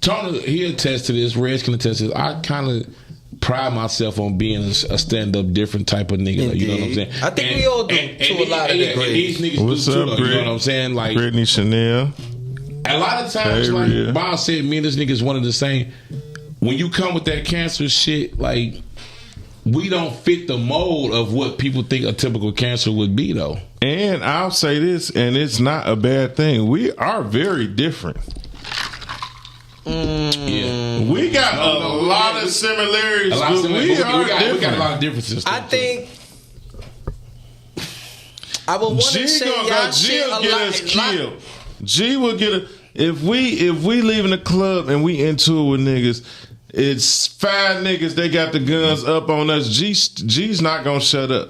Tony, he attest to this, Reg can attest to this. I kind of pride myself on being a stand-up different type of nigga. Like, you know what I'm saying? I think we all do to a lot of degrees. These niggas What's do too, up, though, you know what I'm saying? Like, Brittany Chanel. A lot of times, Hey, like Rhea. Bob said, me and this nigga's one of the same. When you come with that Cancer shit, like, we don't fit the mold of what people think a typical Cancer would be, though. And I'll say this, and it's not a bad thing. We are very different. Yeah, we got a lot of similarities, but we got a lot of differences. I think I would want to say y'all shit a get lot. us killed. G will get a, if we leaving the club and we into it with niggas, it's 5 niggas, they got the guns up on us. G's not gonna shut up.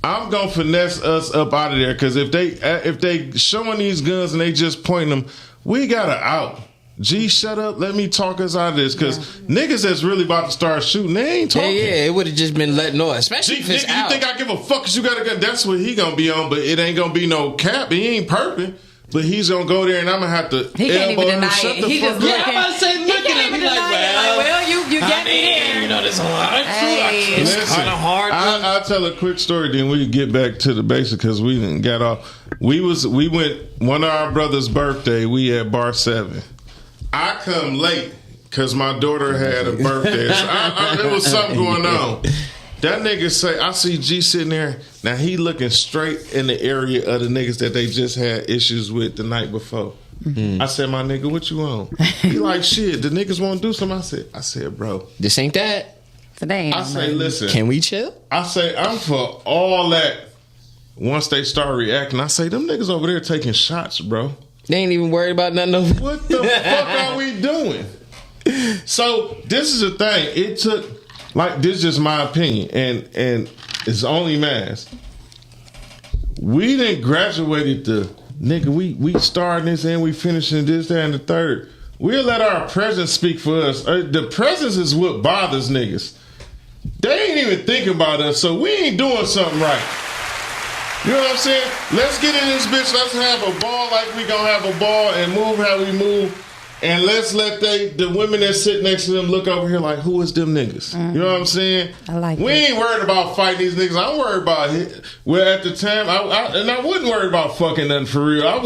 I'm gonna finesse us up out of there because if they showing these guns and they just pointing them, we gotta out. G, shut up. Let me talk us out of this because niggas that's really about to start shooting, they ain't talking. Yeah, it would have just been letting on, especially G, if it's nigga, out. you think I give a fuck because you got a gun? That's what he gonna be on, but it ain't gonna be no cap. He ain't perping. But he's gonna go there, and I'm gonna have to. He can't even deny it. He just looking. I'm about to say, looking at me like, you get me there. You know, there's a lot of Hey. It's kind of hard. I'll tell a quick story, then we get back to the basic because we didn't get off. We went one of our brother's birthday. We at Bar 7. I come late because my daughter had a birthday. So there was something going on. That nigga say, I see G sitting there. Now he looking straight in the area of the niggas that they just had issues with the night before. I said, my nigga, what you on? He like, shit, the niggas want to do something. I said, bro, this ain't that. Today, I say, listen, can we chill? I say, I'm for all that. Once they start reacting, I say, them niggas over there taking shots, bro. They ain't even worried about nothing over. What the fuck are we doing? So this is the thing. It took, like, this is just my opinion, and it's only mass. We didn't graduated the nigga. We starting this and we finishing this, that, and the third. We'll let our presence speak for us. The presence is what bothers niggas. They ain't even thinking about us, so we ain't doing something right. You know what I'm saying? Let's get in this bitch. Let's have a ball like we gonna have a ball and move how we move. And let's let the women that sit next to them look over here like, who is them niggas? You know what I'm saying? I like we ain't worried about fighting these niggas. I'm worried about it. Well, at the time, I wasn't worried about fucking nothing for real. I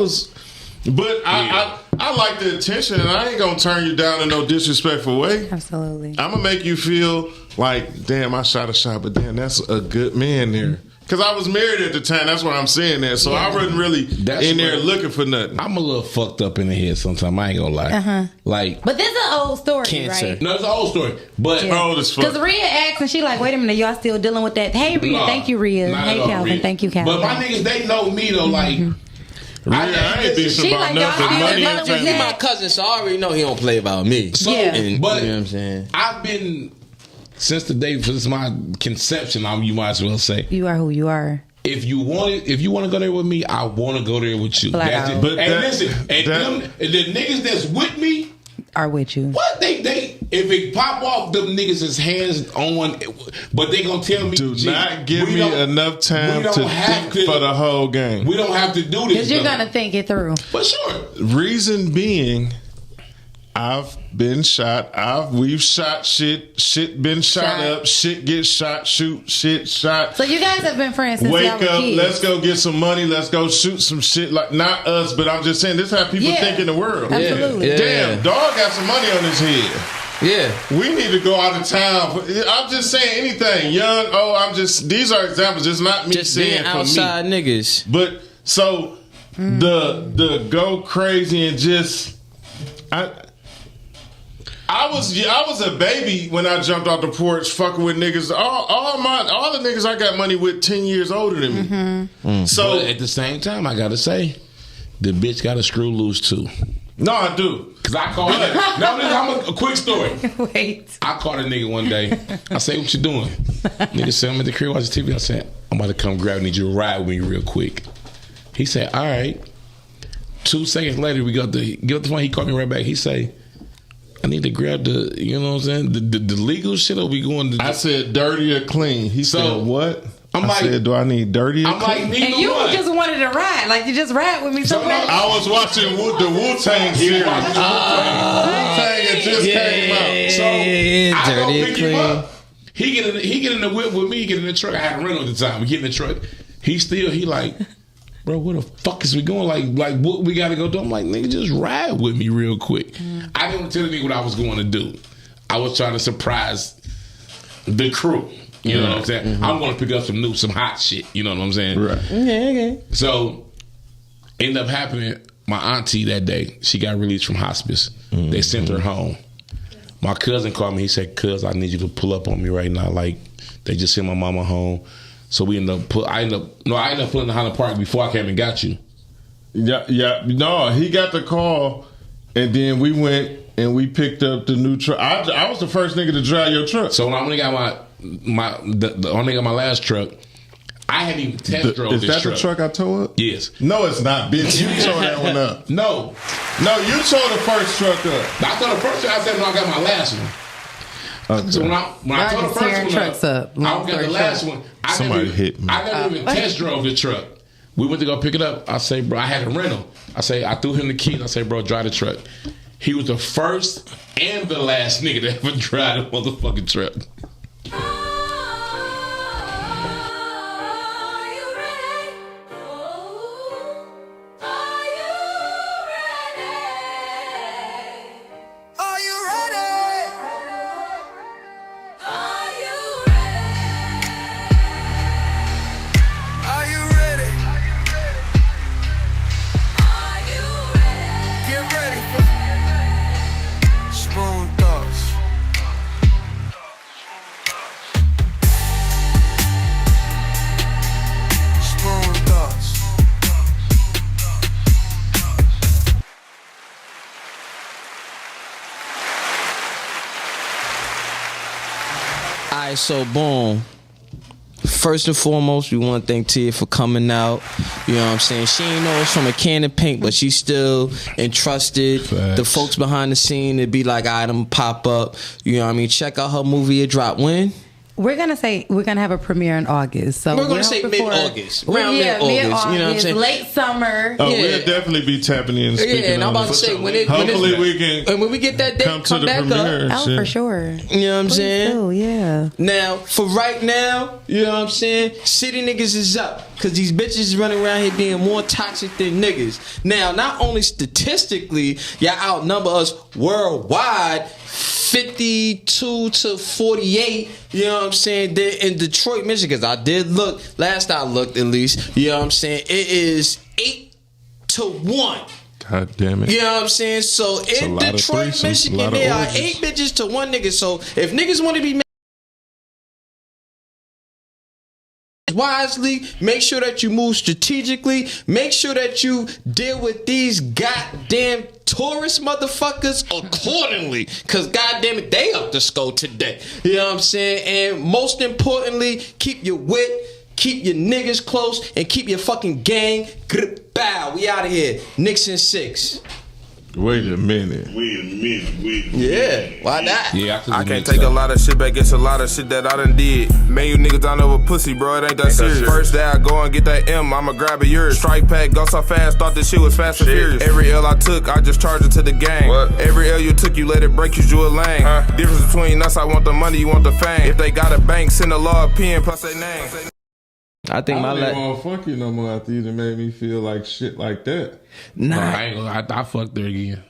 like the attention, and I ain't gonna turn you down in no disrespectful way. Absolutely. I'm gonna make you feel like, damn, I shot a shot, but damn, that's a good man there. Because I was married at the time. That's why I'm saying that. So I wasn't really in there looking for nothing. I'm a little fucked up in the head sometimes. I ain't gonna lie. Like, But this is an old story, cancer. right? No, it's an old story. But old as fuck. Because Rhea asked, and she like, wait a minute, y'all still dealing with that? Hey, Rhea, Nah, thank you, Rhea. not Hey, at all, Calvin, Rhea. thank you, Calvin. But my niggas, they know me though. Like, I ain't bitching She about like, nothing. y'all Money still and dealing with He my cousin, so I already know he don't play about me. So, And, but you know what I'm saying? I've been since the day since my conception. You might as well say You are who you are. if you want to go there with me, I want to go there with you. Flat That's out. it. But and that- listen, and the niggas that's with me, Are with you. what they if it pop off, them niggas is hands on, but they gonna tell me, Do G, not give we me don't- enough time we don't to have think to- for the whole game. We don't have to do this. Because you're though. going to think it through. For sure. Reason being, I've been shot. We've shot shit. Shit been shot up. Shit get shot. Shoot shit shot. So you guys have been friends since Wake y'all were up, kids. let's go get some money, let's go shoot some shit. Like, not us, but I'm just saying, this is how people Yeah, think in the world. absolutely. Yeah. Damn, dog got some money on his head. Yeah. We need to go out of town. I'm just saying anything. Young, these are examples. It's not me Just saying being for outside me. niggas. But, so, the go crazy and just... I was a baby when I jumped off the porch fucking with niggas. All the niggas I got money with 10 years older than me. So But at the same time, I gotta say, the bitch got to screw loose too. no, I do. Cause I called her. No, I'm a quick story. Wait. I called a nigga one day. I said, "What you doing?" Nigga said, "I'm at the crib watching TV." I said, "I'm about to come grab. Need you to ride with me real quick." He said, "All right." 2 seconds later, we got the get the phone. He called me right back. He say, "I need to grab the, you know what I'm saying, the legal shit, or we going to?" I said dirty or clean. He said what? I'm I said, do I need dirty or I'm like, clean? neither And you one. just wanted to ride. Like, you just ride with me somewhere. I was watching the Wu-Tang series. Wu-Tang had just came out. So I go dirty and pick him clean. up. He get in the whip with me. He get in the truck. I had a rental at the time. We get in the truck. He like, bro, where the fuck is we going? Like what we got to go do? I'm like, nigga, just ride with me real quick. I didn't tell the nigga what I was going to do. I was trying to surprise the crew. You know what I'm saying? I'm going to pick up some hot shit. You know what I'm saying? Right. Okay. So, ended up happening, my auntie that day, she got released from hospice. They sent her home. My cousin called me. He said, "Cuz, I need you to pull up on me right now. Like, they just sent my mama home." So I ended up pulling the Highland Park before I came and got you. Yeah. No, he got the call, and then we went and we picked up the new truck. I was the first nigga to drive your truck. So when I only got the only got my last truck, I hadn't even test drove Is this that truck. the truck I tore up? Yes. No, it's not, bitch. You tore that one up. No, you tore the first truck up. I thought the first truck. I said no. I got my last one. Okay. So when I tore the first tearing one trucks up. I Long got the story last short. one. Somebody hit me. I never even test drove the truck. We went to go pick it up. I say, bro, I had a rental. I threw him the keys. I say, bro, drive the truck. He was the first and the last nigga to ever drive the motherfucking truck. Alright, so boom. First and foremost, we want to thank Tia for coming out. You know what I'm saying? She ain't know us from a can of paint, but she still entrusted the folks behind the scene to be like, alright, I'm gonna pop up. You know what I mean? Check out her movie. It dropped when? We're gonna have a premiere in August. So we're gonna say mid-August. Around mid-August. You know what I'm saying? Late summer. Oh, we'll definitely be tapping in. Yeah, and I'm about to say hopefully we can. And when we get that date, come back up. Oh, for sure. You know what I'm saying? Oh, yeah. Now, for right now, you know what I'm saying? City niggas is up. Because these bitches is running around here being more toxic than niggas. Now, not only statistically, y'all outnumber us worldwide, 52 to 48, you know what I'm saying? They're in Detroit, Michigan. 'Cause I did look, last I looked at least, you know what I'm saying? It is 8-1. God damn it. You know what I'm saying? So in Detroit, Michigan, there are 8 bitches to 1 nigga. So if niggas want to be wisely, make sure that you move strategically, make sure that you deal with these goddamn tourist motherfuckers accordingly, because goddamn it, they up the skull today. You know what I'm saying? And most importantly, keep your wit, keep your niggas close, and keep your fucking gang. Bow, we out of here. Nixon 6. Wait a minute. Yeah, why not? Yeah, I can't take a lot of shit back. It's a lot of shit that I done did. Man, you niggas down over pussy, bro. It ain't that serious. First day I go and get that M, I'ma grab a yours. Strike pack, go so fast, thought this shit was fast and furious. Every L I took, I just charged it to the gang. Every L you took, you let it break, you drew a lane. Difference between us, I want the money, you want the fame. If they got a bank, send a law pen plus their name. I think I don't even want to fuck you no more after you done made me feel like shit like that. Nah, I ain't gonna. I fucked her again.